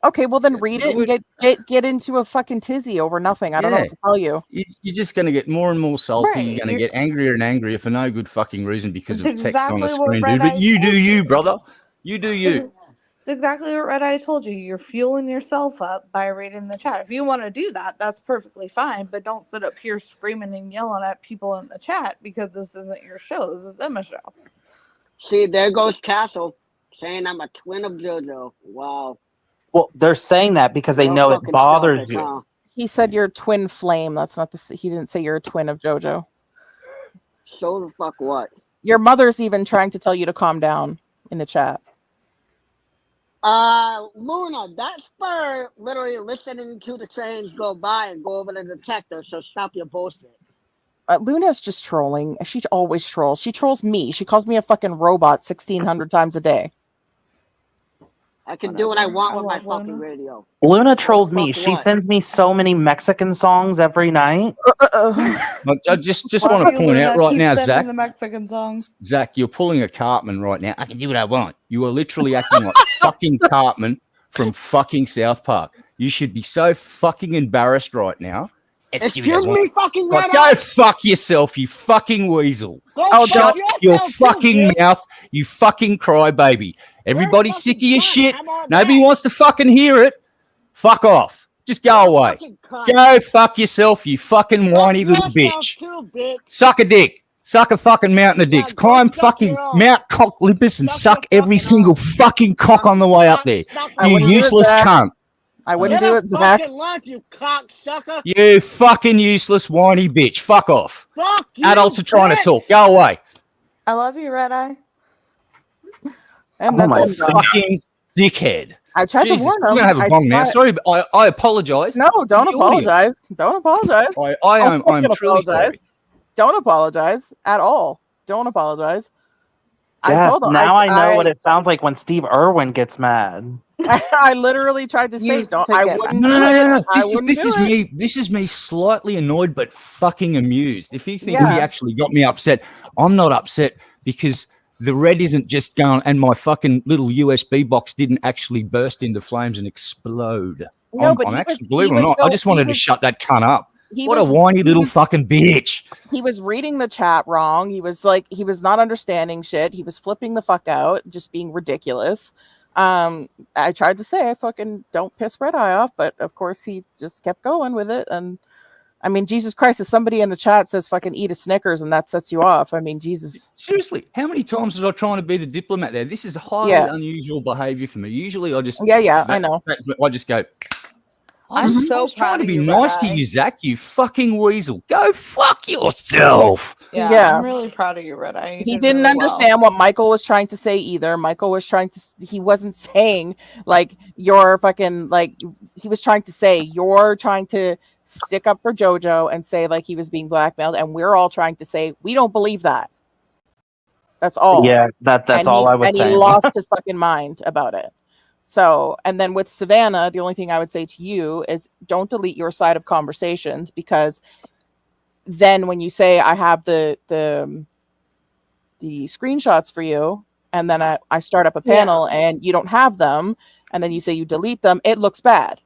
Okay, well then read it and get into a fucking tizzy over nothing. I don't know what to tell you. You're just going to get more and more salty. Right, You're going to get angrier and angrier for no good fucking reason because of It's text on the exactly what screen, Red dude. But Eye you do told you, you. brother. You do you. It's exactly what Red Eye told you. You're fueling yourself up by reading the chat. If you want to do that, that's perfectly fine. But don't sit up here screaming and yelling at people in the chat because this isn't your show. This is Emma's show. See, there goes Castle saying I'm a twin of JoJo. Wow. Well, they're saying that because they So know it fucking bothers selfish, you. huh? He said you're a twin flame. That's not the. He didn't say you're a twin of JoJo. So the fuck what? Your mother's even trying to tell you to calm down in the chat. Luna, that's for literally listening to the trains go by and go over the detector, so stop your bullshit. Luna's just trolling. She always trolls. She trolls me. She calls me a fucking robot 1,600 times a day. I can do what I want I with my love Luna. fucking radio. Luna trolls me. fuck She what? sends me so many Mexican songs every night. I just Love want to you, point Luna. out right Keep now, sending Zach. the Mexican songs. Zach, you're pulling a Cartman right now. I can do what I want. You are literally acting like fucking Cartman from fucking South Park. You should be so fucking embarrassed right now. Excuse me, fucking Like, Red go Eye. fuck yourself, you fucking weasel. Go Shut fuck your yourself, fucking too, bitch. mouth, you fucking crybaby. Everybody's fucking sick of your cunt. shit. How about Nobody that? wants to fucking hear it. Fuck off. Just go away. Fucking cunt. Go fuck yourself, you fucking whiny Fuck little yourself bitch. too, bitch. Suck a dick. Suck a fucking mountain of dicks. Yeah, go Climb suck fucking your own. Mount Cock Olympus and Suck suck your every fucking single own. fucking cock on the way up there. I You wouldn't do it, useless Zach. cunt. I wouldn't Get do a it, Zach. fucking life, you cocksucker. You fucking useless whiny bitch. Fuck off. Fuck you, Adults are trying to bitch. talk. Go away. I love you, Red Eye. And Oh my that's God. Fucking dickhead. I tried Jesus, to warn we're him. gonna have a I bomb now. tried- Sorry, but I apologize. No, don't to the audience. apologize. Don't apologize. I'm Don't truly sorry. apologize. Don't apologize at all. Don't apologize. I Yes, told him. now I know what it sounds like when Steve Irwin gets mad. I literally tried to say, You don't. I forget wouldn't No, do no, no, it. no, no. I This wouldn't is do it. me. This is me slightly annoyed but fucking amused. If he thinks Yeah. he actually got me upset, I'm not upset because the red isn't just going and my fucking little USB box didn't actually burst into flames and explode. No, but I'm he actually, was- believe he it or was not, I so- just he wanted to was- shut that cunt up. He What a was- whiny little he- fucking bitch. He was reading the chat wrong. He was not understanding shit. He was flipping the fuck out, just being ridiculous. I tried to say, I fucking don't piss Red Eye off, but of course he just kept going with it. And I mean, Jesus Christ, if somebody in the chat says fucking eat a Snickers and that sets you off, I mean, Jesus. Seriously, how many times was I trying to be the diplomat there? This is highly Yeah. unusual behavior for me. Usually I just I know. I just go. I I'm was so trying proud to of be you, nice Red to Eye. you, Zach. You fucking weasel. Go fuck yourself. Yeah, I'm really proud of you, Red Eye. You He did didn't really well. understand what Michael was trying to say either. Michael was trying to, he wasn't saying like you're fucking like, he was trying to say you're trying to stick up for Jojo and say like he was being blackmailed, and we're all trying to say we don't believe that. That's all. Yeah, that's all I was and saying. he lost his fucking mind about it. So, and then with Savannah, the only thing I would say to you is don't delete your side of conversations, because then when you say I have the screenshots for you, and then I start up a panel and you don't have them, and then you say you delete them, it looks bad.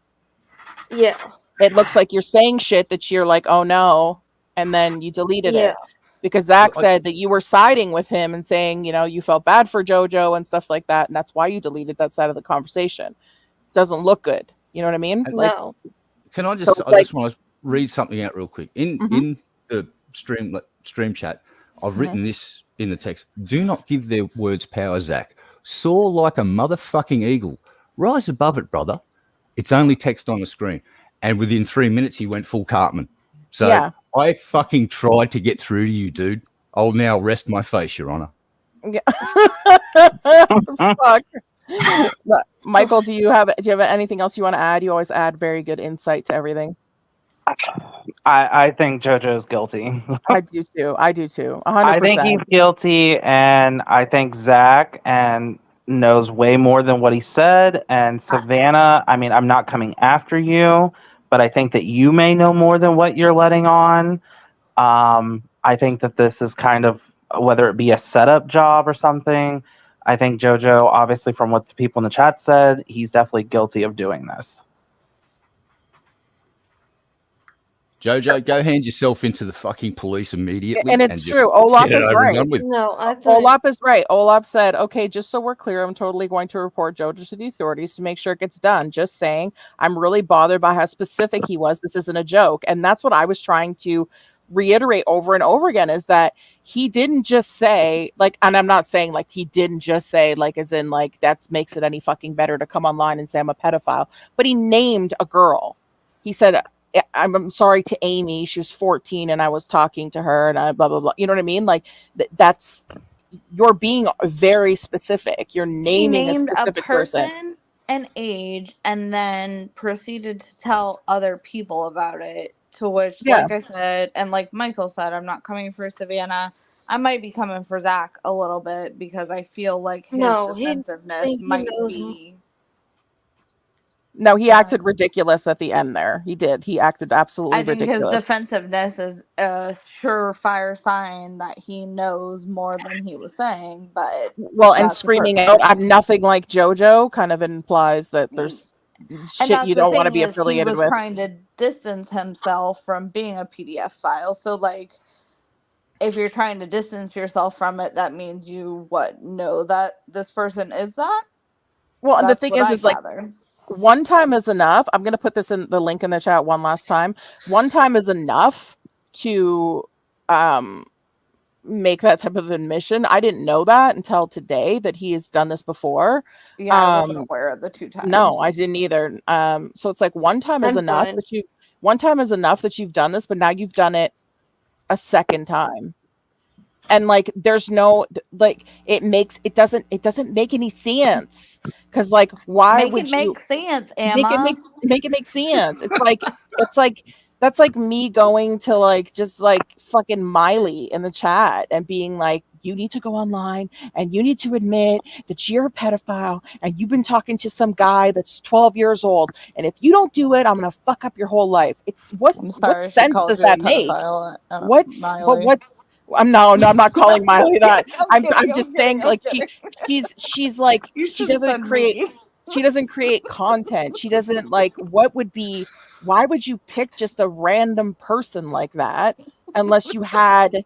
Yeah. It looks like you're saying shit that you're like, oh no, and then you deleted Yeah. it. Because Zach said that you were siding with him and saying, you know, you felt bad for Jojo and stuff like that, and that's why you deleted that side of the conversation. Doesn't look good. You know what I mean? No. Can I just? So it's I just want to read something out real quick. In the stream chat, I've written this in the text. Do not give their words power, Zach. Soar like a motherfucking eagle. Rise above it, brother. It's only text on the screen. And within 3 minutes, he went full Cartman. So Yeah. I fucking tried to get through to you, dude. I'll now rest my face, Your Honor. Yeah. Fuck. Michael, do you have anything else you want to add? You always add very good insight to everything. I think JoJo's guilty. I do too. 100%. I think he's guilty, and I think Zach knows way more than what he said. And Savannah, I mean, I'm not coming after you, but I think that you may know more than what you're letting on. I think that this is kind of, whether it be a setup job or something, I think JoJo, obviously from what the people in the chat said, he's definitely guilty of doing this. Jojo, go hand yourself into the fucking police immediately. And it's just true. Olaf get it is over and right. done with. No, I think Olaf is right. Olaf said, okay, just so we're clear, I'm totally going to report Jojo to the authorities to make sure it gets done. Just saying, I'm really bothered by how specific he was. This isn't a joke. And that's what I was trying to reiterate over and over again, is that he didn't just say, like, and I'm not saying like he didn't just say, like, as in like that makes it any fucking better to come online and say I'm a pedophile, but he named a girl. He said, I'm sorry to Amy, she was 14 and I was talking to her and I blah blah blah. You know what I mean? Like that's, you're being very specific. You're naming He named a specific person, an age, and then proceeded to tell other people about it. To which, like I said, and like Michael said, I'm not coming for Savannah. I might be coming for Zach a little bit, because I feel like his defensiveness might be. No, he acted ridiculous at the end there. He did. He acted absolutely I think ridiculous. his defensiveness is a surefire sign that he knows more than he was saying. But and screaming out, "I'm nothing like Jojo," kind of implies that there's shit you don't want to be affiliated he was with. Trying to distance himself from being a PDF file. So, like, if you're trying to distance yourself from it, that means you know that this person is that. Well, and the thing is like, one time is enough. I'm going to put this in the link in the chat one last time. One time is enough to make that type of admission. I didn't know that until today that he has done this before. Yeah, I wasn't aware of the 2 times. No, I didn't either. So it's like one time is I'm enough fine. that you've done this, but now you've done it a second time. And like there's no like it doesn't make any sense. Cause like why Make would it you make sense, make it Emma. make it make sense? It's like that's like me going to like just like fucking Miley in the chat and being like, you need to go online and you need to admit that you're a pedophile and you've been talking to some guy that's 12 years old. And if you don't do it, I'm gonna fuck up your whole life. It's I'm what sorry, she sense called does you a that make? pedophile, But Miley. I'm not calling Miley that. I'm just saying I'm like kidding. she's like You she should doesn't send create me. she doesn't create content. She doesn't like why would you pick just a random person like that unless you had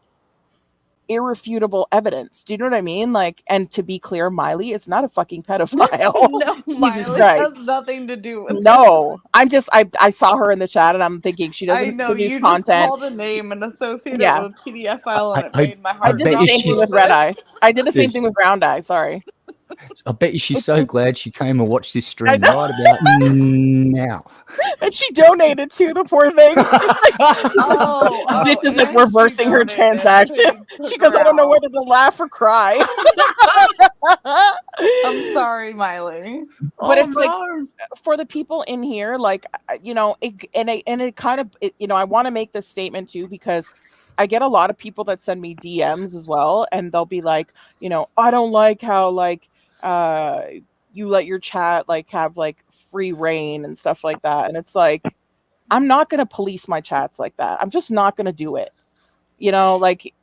irrefutable evidence? Do you know what I mean? Like, and to be clear, Miley is not a fucking pedophile. No, Jesus Miley Christ. has nothing to do with No, I saw her in the chat and I'm thinking she it. I doesn't know produce you just content. called a name and associated Yeah. it with Pdfile, and it I- made my I I heart did bet the you same thing she's- with Red Eye. I did the same Yes. thing with Round Eye. Sorry. I bet you she's so glad she came and watched this I stream know. right about now. And she donated too, the poor thing. She's like, Oh, bitch is like and she reversing her donated, transaction. so you She took goes, her I don't know out. whether to laugh or cry. I'm sorry, Miley. But Oh, it's like no. for the people in here, like it kind of I want to make this statement too because I get a lot of people that send me DMs as well, and they'll be like, I don't like how like you let your chat like have like free reign and stuff like that, and it's like I'm not gonna police my chats like that. I'm just not gonna do it. Like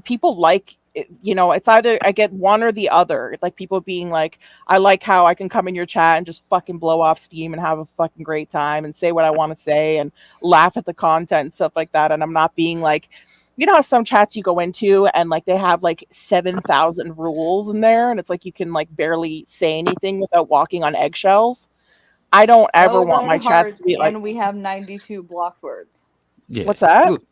people like it's either I get one or the other. Like people being like, I like how I can come in your chat and just fucking blow off steam and have a fucking great time and say what I want to say and laugh at the content and stuff like that. And I'm not being like, how some chats you go into and like they have like 7,000 rules in there and it's like you can like barely say anything without walking on eggshells. I don't ever No want red my chats hearts, to be like, and we have 92 blocked words. Yeah. what's that? Look,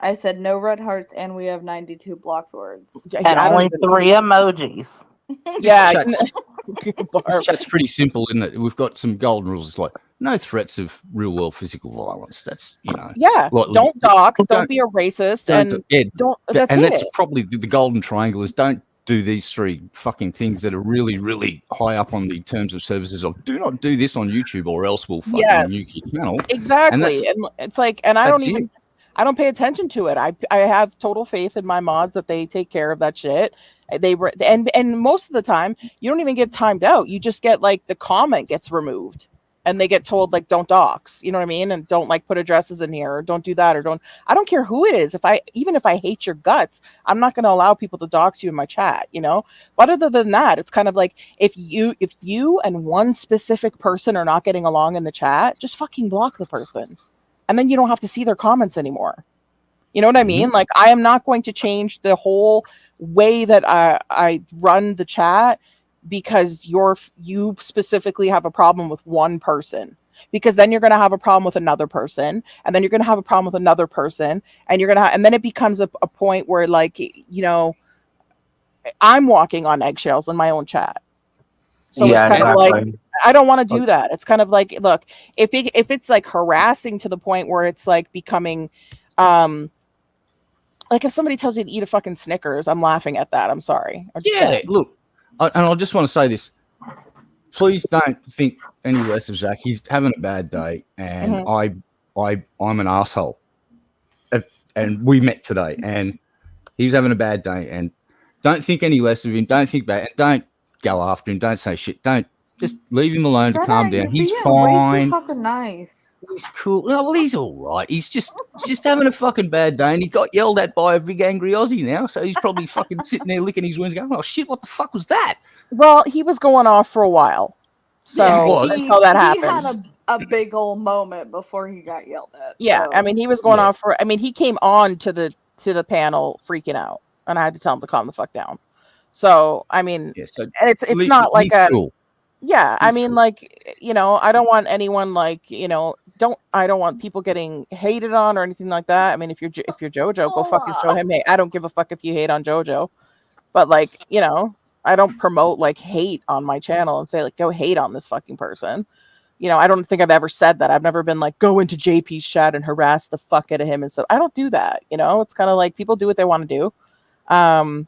I said no red hearts, and we have 92 blocked words. And I don't only even- 3 emojis. Yeah. this chat's pretty simple, isn't it? We've got some golden rules. It's like no threats of real world physical violence. That's Yeah, like, don't dox, don't don't- be a racist, don't, and yeah, don't. That's and it. that's probably the golden triangle is don't do these 3 fucking things that are really, really high up on the terms of services of do not do this on YouTube or else we'll fucking Yes. nuke your channel. Exactly, and it's like, and I that's don't even, I don't pay attention to it. I have total faith in my mods that they take care of that shit. And most of the time you don't even get timed out. You just get like the comment gets removed. And they get told like don't dox, you know what I mean? And don't like put addresses in here or don't do that or I don't care who it is. Even if I hate your guts, I'm not going to allow people to dox you in my chat, But other than that, it's kind of like if you and one specific person are not getting along in the chat, just fucking block the person. And then you don't have to see their comments anymore. You know what I mean? Like I am not going to change the whole way that I run the chat because you specifically have a problem with one person, because then you're going to have a problem with another person, and then you're going to have a problem with another person, and and then it becomes a point where like I'm walking on eggshells in my own chat. So it's kind of like I don't want to do that. It's kind of like, look, if it's like harassing to the point where it's like becoming like if somebody tells you to eat a fucking Snickers, I'm laughing at that. I'm sorry. Look, and I just want to say this. Please don't think any less of Zach. He's having a bad day, and I'm an asshole. And we met today, and he's having a bad day, and don't think any less of him. Don't think bad. Don't go after him. Don't say shit. Don't just leave him alone to calm down. He's fine. Way too fucking nice. He's cool. No, well, he's all right. He's just having a fucking bad day, and he got yelled at by a big angry Aussie now. So he's probably fucking sitting there licking his wounds, going, "Oh shit, what the fuck was that?" Well, he was going off for a while, so until that happened, he had a big old moment before he got yelled at. Yeah, so. I mean, he was going off for. I mean, he came on to the panel freaking out, and I had to tell him to calm the fuck down. So I mean, so and it's not like he's cool. Yeah, I mean, cool. like, I don't want anyone like, I don't want people getting hated on or anything like that. I mean, if you're Jojo, go fucking show him hate. I don't give a fuck if you hate on Jojo, but like, you know, I don't promote like hate on my channel and say like go hate on this fucking person. You know, I don't think I've ever said that. I've never been like go into JP's chat and harass the fuck out of him and stuff. I don't do that. You know, it's kind of like people do what they want to do. I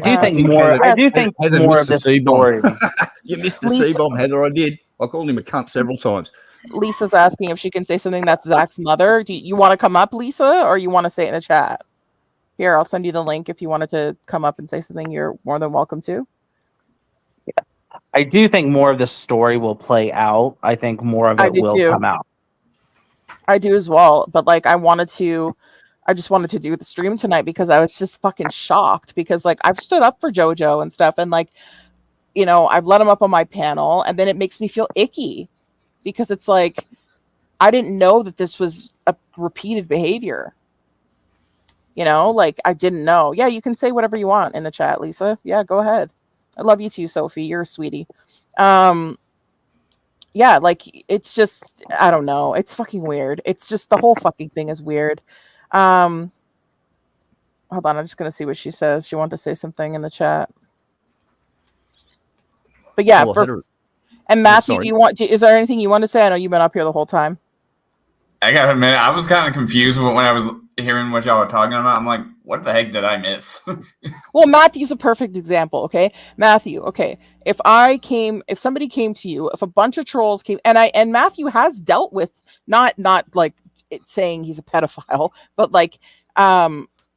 do think think more. Heather- I do think Heather more missed of the this C-bomb. story. You missed the Lisa- C-bomb, Heather. I did. I called him a cunt several times. Lisa's asking if she can say something that's Zach's mother. Do you want to come up, Lisa, or you want to say it in the chat? Here, I'll send you the link if you wanted to come up and say something. You're more than welcome to. I do think more of the story will play out. I think more of I it do will too. come out. I do as well, but like I just wanted to do the stream tonight because I was just fucking shocked because like I've stood up for Jojo and stuff and like, you know, I've let him up on my panel and then it makes me feel icky because it's like I didn't know that this was a repeated behavior. You know, like I didn't know. Yeah, you can say whatever you want in the chat, Lisa. Yeah, go ahead. I love you too, Sophie. You're a sweetie. Yeah, like it's just I don't know. It's fucking weird. It's just the whole fucking thing is weird. Hold on, I'm just gonna see what she says. She wanted to say something in the chat. But yeah, and Matthew, is there anything you want to say? I know you've been up here the whole time. I gotta admit, I was kind of confused when I was hearing what y'all were talking about. I'm like, what the heck did I miss? Well, Matthew's a perfect example, okay? Matthew, okay. If somebody came to you, if a bunch of trolls came, and Matthew has dealt with not like saying he's a pedophile, but like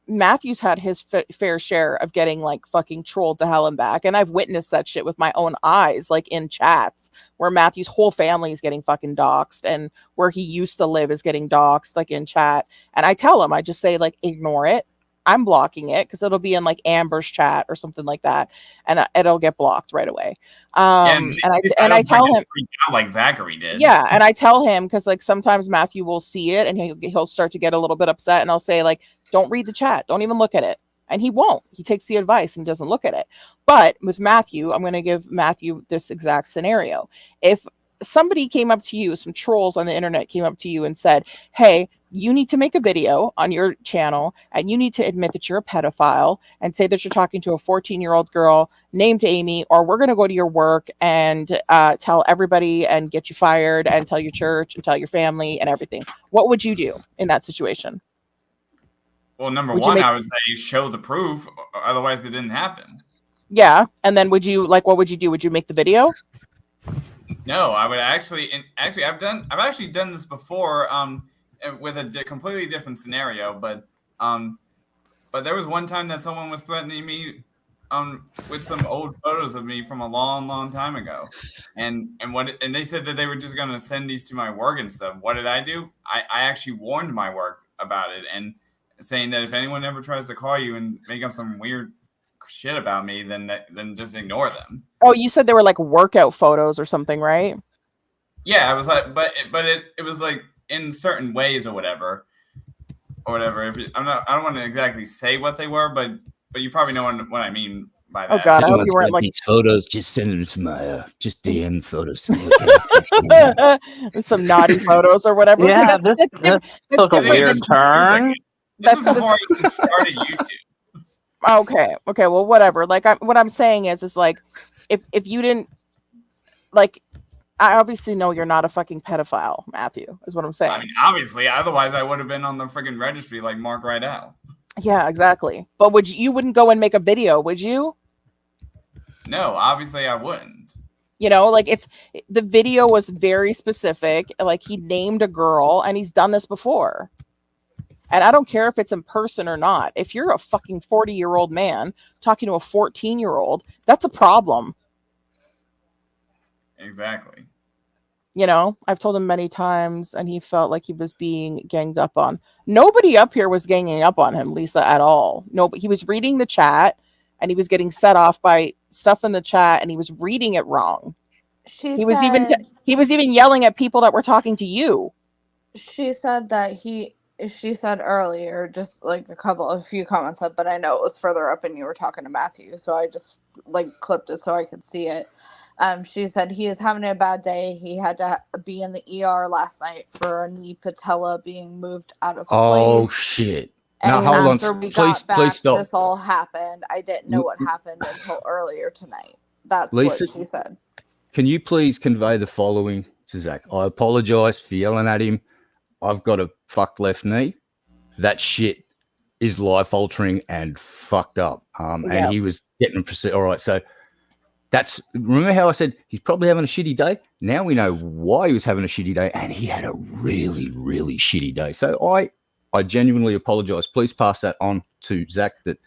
Matthew's had his fair share of getting like fucking trolled to hell and back, and I've witnessed that shit with my own eyes, like in chats where Matthew's whole family is getting fucking doxxed, and where he used to live is getting doxxed, like in chat. And I tell him, I just say like, ignore it. I'm blocking it because it'll be in like Amber's chat or something like that, and it'll get blocked right away. And I tell him like Zachary did. Yeah, and I tell him because like sometimes Matthew will see it and he'll start to get a little bit upset, and I'll say like, don't read the chat, don't even look at it, and he won't. He takes the advice and doesn't look at it. But with Matthew, I'm going to give Matthew this exact scenario. If somebody came up to you, some trolls on the internet came up to you and said, hey, you need to make a video on your channel and you need to admit that you're a pedophile and say that you're talking to a 14-year-old girl named Amy, or we're going to go to your work and tell everybody and get you fired and tell your church and tell your family and everything. What would you do in that situation? Well, number one, I would say show the proof, otherwise it didn't happen. Yeah, and then what would you do? Would you make the video? No, I would actually I've actually done this before with a completely different scenario, but there was one time that someone was threatening me with some old photos of me from a long time ago, and they said that they were just going to send these to my work and stuff. What did I do? I actually warned my work about it and saying that if anyone ever tries to call you and make up some weird shit about me, then just ignore them. Oh, you said they were like workout photos or something, right? Yeah, it was like, but it was like in certain ways or whatever. I don't want to exactly say what they were, but you probably know what I mean by that. Oh God, I hope you weren't like these photos. Just send them to my just DM photos to me. Some naughty photos or whatever. Yeah, this took a weird turn. This was before I even started YouTube. Okay, well, whatever. Like, what I'm saying is like, if you didn't, like, I obviously know you're not a fucking pedophile, Matthew, is what I'm saying. I mean, obviously, otherwise I would have been on the freaking registry like Mark right now. Yeah, exactly. But you wouldn't go and make a video, would you? No, obviously I wouldn't. You know, like the video was very specific. Like he named a girl, and he's done this before. And I don't care if it's in person or not. If you're a fucking 40-year-old man talking to a 14-year-old, that's a problem. Exactly. You know, I've told him many times, and he felt like he was being ganged up on. Nobody up here was ganging up on him, Lisa, at all. No, but he was reading the chat, and he was getting set off by stuff in the chat, and he was reading it wrong. He was even yelling at people that were talking to you. She said that she said earlier, just like a few comments up, but I know it was further up and you were talking to Matthew, so I just like clipped it so I could see it. She said he is having a bad day. He had to be in the ER last night for a knee patella being moved out of Oh place. shit! And No, hold on. after we Please, got back, stop. this all happened. I didn't know what happened until earlier tonight. That's Lisa, what she said. Can you please convey the following to Zach? I apologize for yelling at him. I've got a fucked left knee. That shit is life altering and fucked up. And he was getting all right. So remember how I said he's probably having a shitty day? Now we know why he was having a shitty day, and he had a really, really shitty day. So I genuinely apologize. Please pass that on to Zach that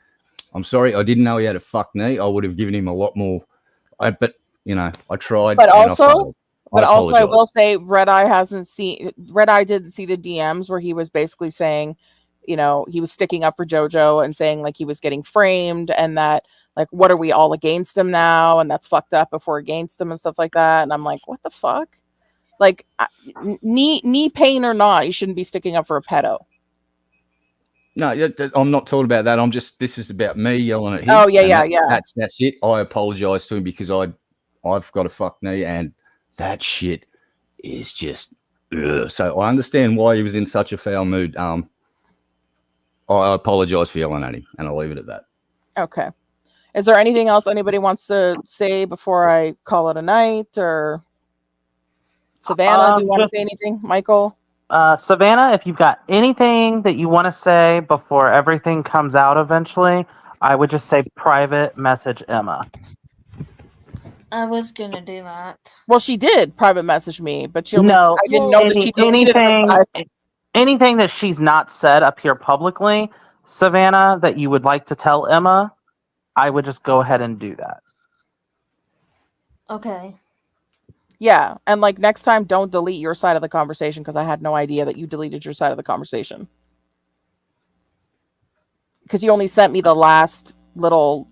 I'm sorry. I didn't know he had a fucked knee. I would have given him a lot more. But I tried. But and also, I failed. I will say Red Eye didn't see the DMs where he was basically saying, he was sticking up for Jojo and saying like he was getting framed and that like, what are we all against him now? And that's fucked up if we're against him and stuff like that. And I'm like, what the fuck? Like, knee pain or not, you shouldn't be sticking up for a pedo. No, I'm not talking about that. This is about me yelling at him. Oh, yeah. That's it. I apologize to him because I've got a fucked knee and that shit is just, ugh. So I understand why he was in such a foul mood. I apologize for yelling at him and I'll leave it at that. Okay. Is there anything else anybody wants to say before I call it a night? Or Savannah, do you want to say anything? Michael? Savannah, if you've got anything that you want to say before everything comes out eventually, I would just say private message Emma. I was gonna do that. Well, she did private message me, but I didn't know that she deleted anything that she's not said up here publicly, Savannah, that you would like to tell Emma, I would just go ahead and do that. Okay. Yeah, and like next time, don't delete your side of the conversation because I had no idea that you deleted your side of the conversation. Because you only sent me the last little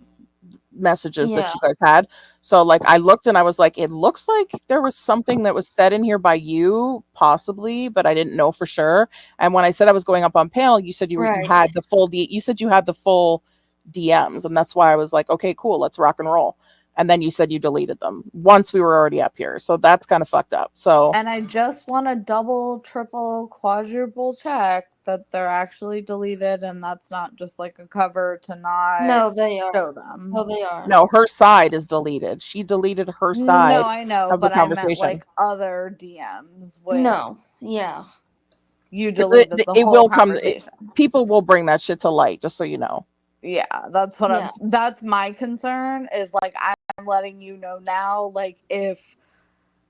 messages that you guys had. So like I looked and I was like, it looks like there was something that was said in here by you, possibly, but I didn't know for sure. And when I said I was going up on panel, you said you had the full DMs, and that's why I was like, okay, cool, let's rock and roll. And then you said you deleted them once we were already up here. So that's kind of fucked up. So, and I just want to double, triple, quadruple check that they're actually deleted and that's not just like a cover to not show them. No, they are. No, her side is deleted. She deleted her side. No, I know, but I meant like other DMs. No, yeah. You deleted the whole conversation. People will bring that shit to light, just so you know. Yeah, that's what that's my concern is like I'm letting you know now, like if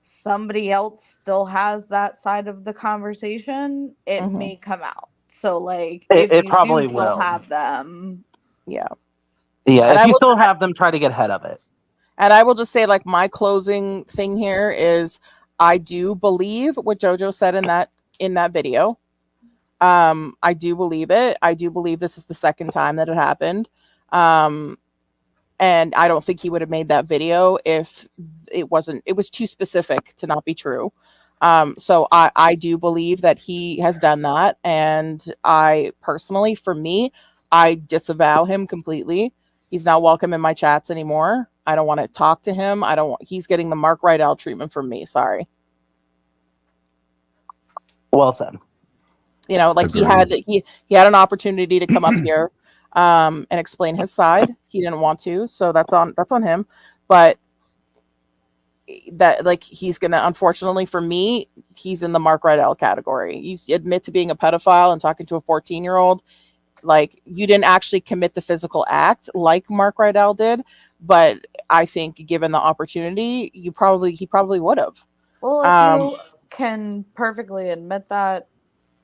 somebody else still has that side of the conversation, it may come out. So like if you probably do still will have them. Yeah. Yeah, and if you still have them, try to get ahead of it. And I will just say, like, my closing thing here is I do believe what Jojo said in that video. I do believe it. I do believe this is the second time that it happened. And I don't think he would have made that video if it was too specific to not be true. So I do believe that he has done that. And I personally, for me, I disavow him completely. He's not welcome in my chats anymore. I don't want to talk to him. He's getting the Mark Rydell treatment from me. Sorry. Well said. Like he had an opportunity to come up here and explain his side. He didn't want to, so that's on him. But that, like, he's gonna, unfortunately for me, he's in the Mark Rydell category. You admit to being a pedophile and talking to a 14-year-old. Like, you didn't actually commit the physical act like Mark Rydell did, but I think given the opportunity, he probably would have. Well, if you can perfectly admit that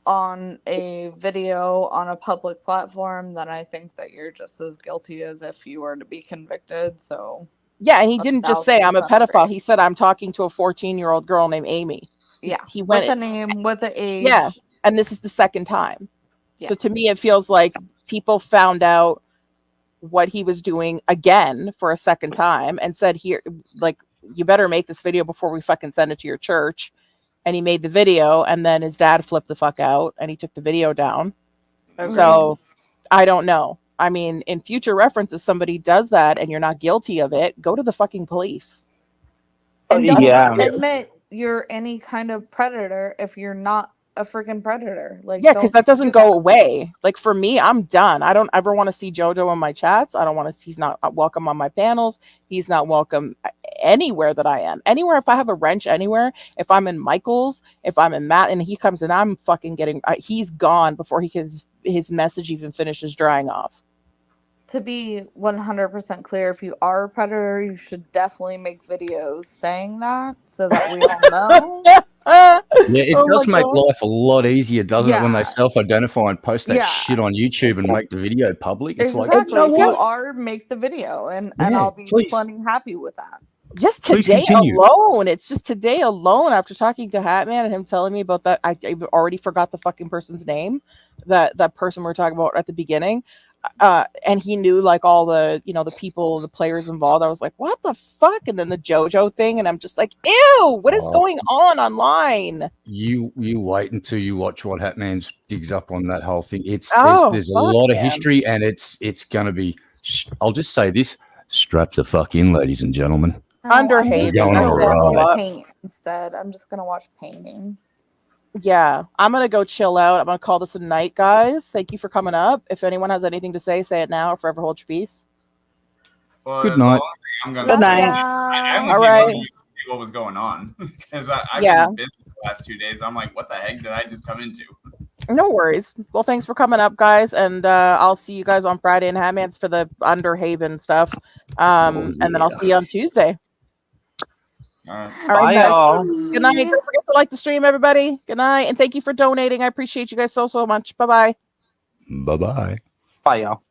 on a video on a public platform, then I think that you're just as guilty as if you were to be convicted. So yeah, and he didn't just say I'm a pedophile. He said I'm talking to a 14-year-old girl named Amy. Yeah, he went with the name, with the age. Yeah, and this is the second time. Yeah. So to me, it feels like people found out what he was doing again for a second time and said, here, like, you better make this video before we fucking send it to your church. And he made the video, and then his dad flipped the fuck out and he took the video down. Okay. So I don't know. I mean, in future reference, if somebody does that and you're not guilty of it, go to the fucking police. And don't yeah. admit you're any kind of predator if you're not a freaking predator. Like, Yeah, because don't that doesn't do go that. away. Like for me, I'm done. I don't ever want to see Jojo in my chats. I don't want to. He's not welcome on my panels. He's not welcome anywhere that I am. Anywhere, if I have a wrench anywhere, if I'm in Michael's, if I'm in Matt, and he comes in, I'm fucking getting. He's gone before his message even finishes drying off. To be 100% clear, if you are a predator, you should definitely make videos saying that so that we all know. Yeah, it Oh does my make God. life a lot easier, doesn't it, when they Yeah. self-identify and post that Yeah. shit on YouTube and make the video public? It's like, Exactly. you know If you what? are, make the video, and Yeah, I'll be please. plenty happy with that. Just Please today continue. alone, it's just today alone after talking to Hatman and him telling me about that. I already forgot the fucking person's name, that person we were talking about at the beginning, and he knew like all the the people, the players involved. I was like, what the fuck? And then the Jojo thing, and I'm just like, ew, what is Oh. going on online? You wait until you watch what Hatman digs up on that whole thing. There's a Fuck lot of him. history, and it's gonna be. I'll just say this: strap the fuck in, ladies and gentlemen. No, I'm just Underhaven, Going gonna all watch right. paint instead. I'm just gonna watch painting. Yeah, I'm gonna go chill out. I'm gonna call this a night, guys. Thank you for coming up. If anyone has anything to say it now, or forever hold your peace. Well, Good the night. only thing I'm gonna Good say, night. I All would right. be what was going on because I've Yeah. been busy the last 2 days. I'm like, what the heck did I just come into? No worries. Well, thanks for coming up, guys, and I'll see you guys on Friday in Hatman's for the Underhaven stuff. And then I'll see you on Tuesday. All right. All right, Bye, guys. y'all. Good night. Don't forget to like the stream, everybody. Good night, and thank you for donating. I appreciate you guys so much. Bye bye. Bye bye. Bye, y'all.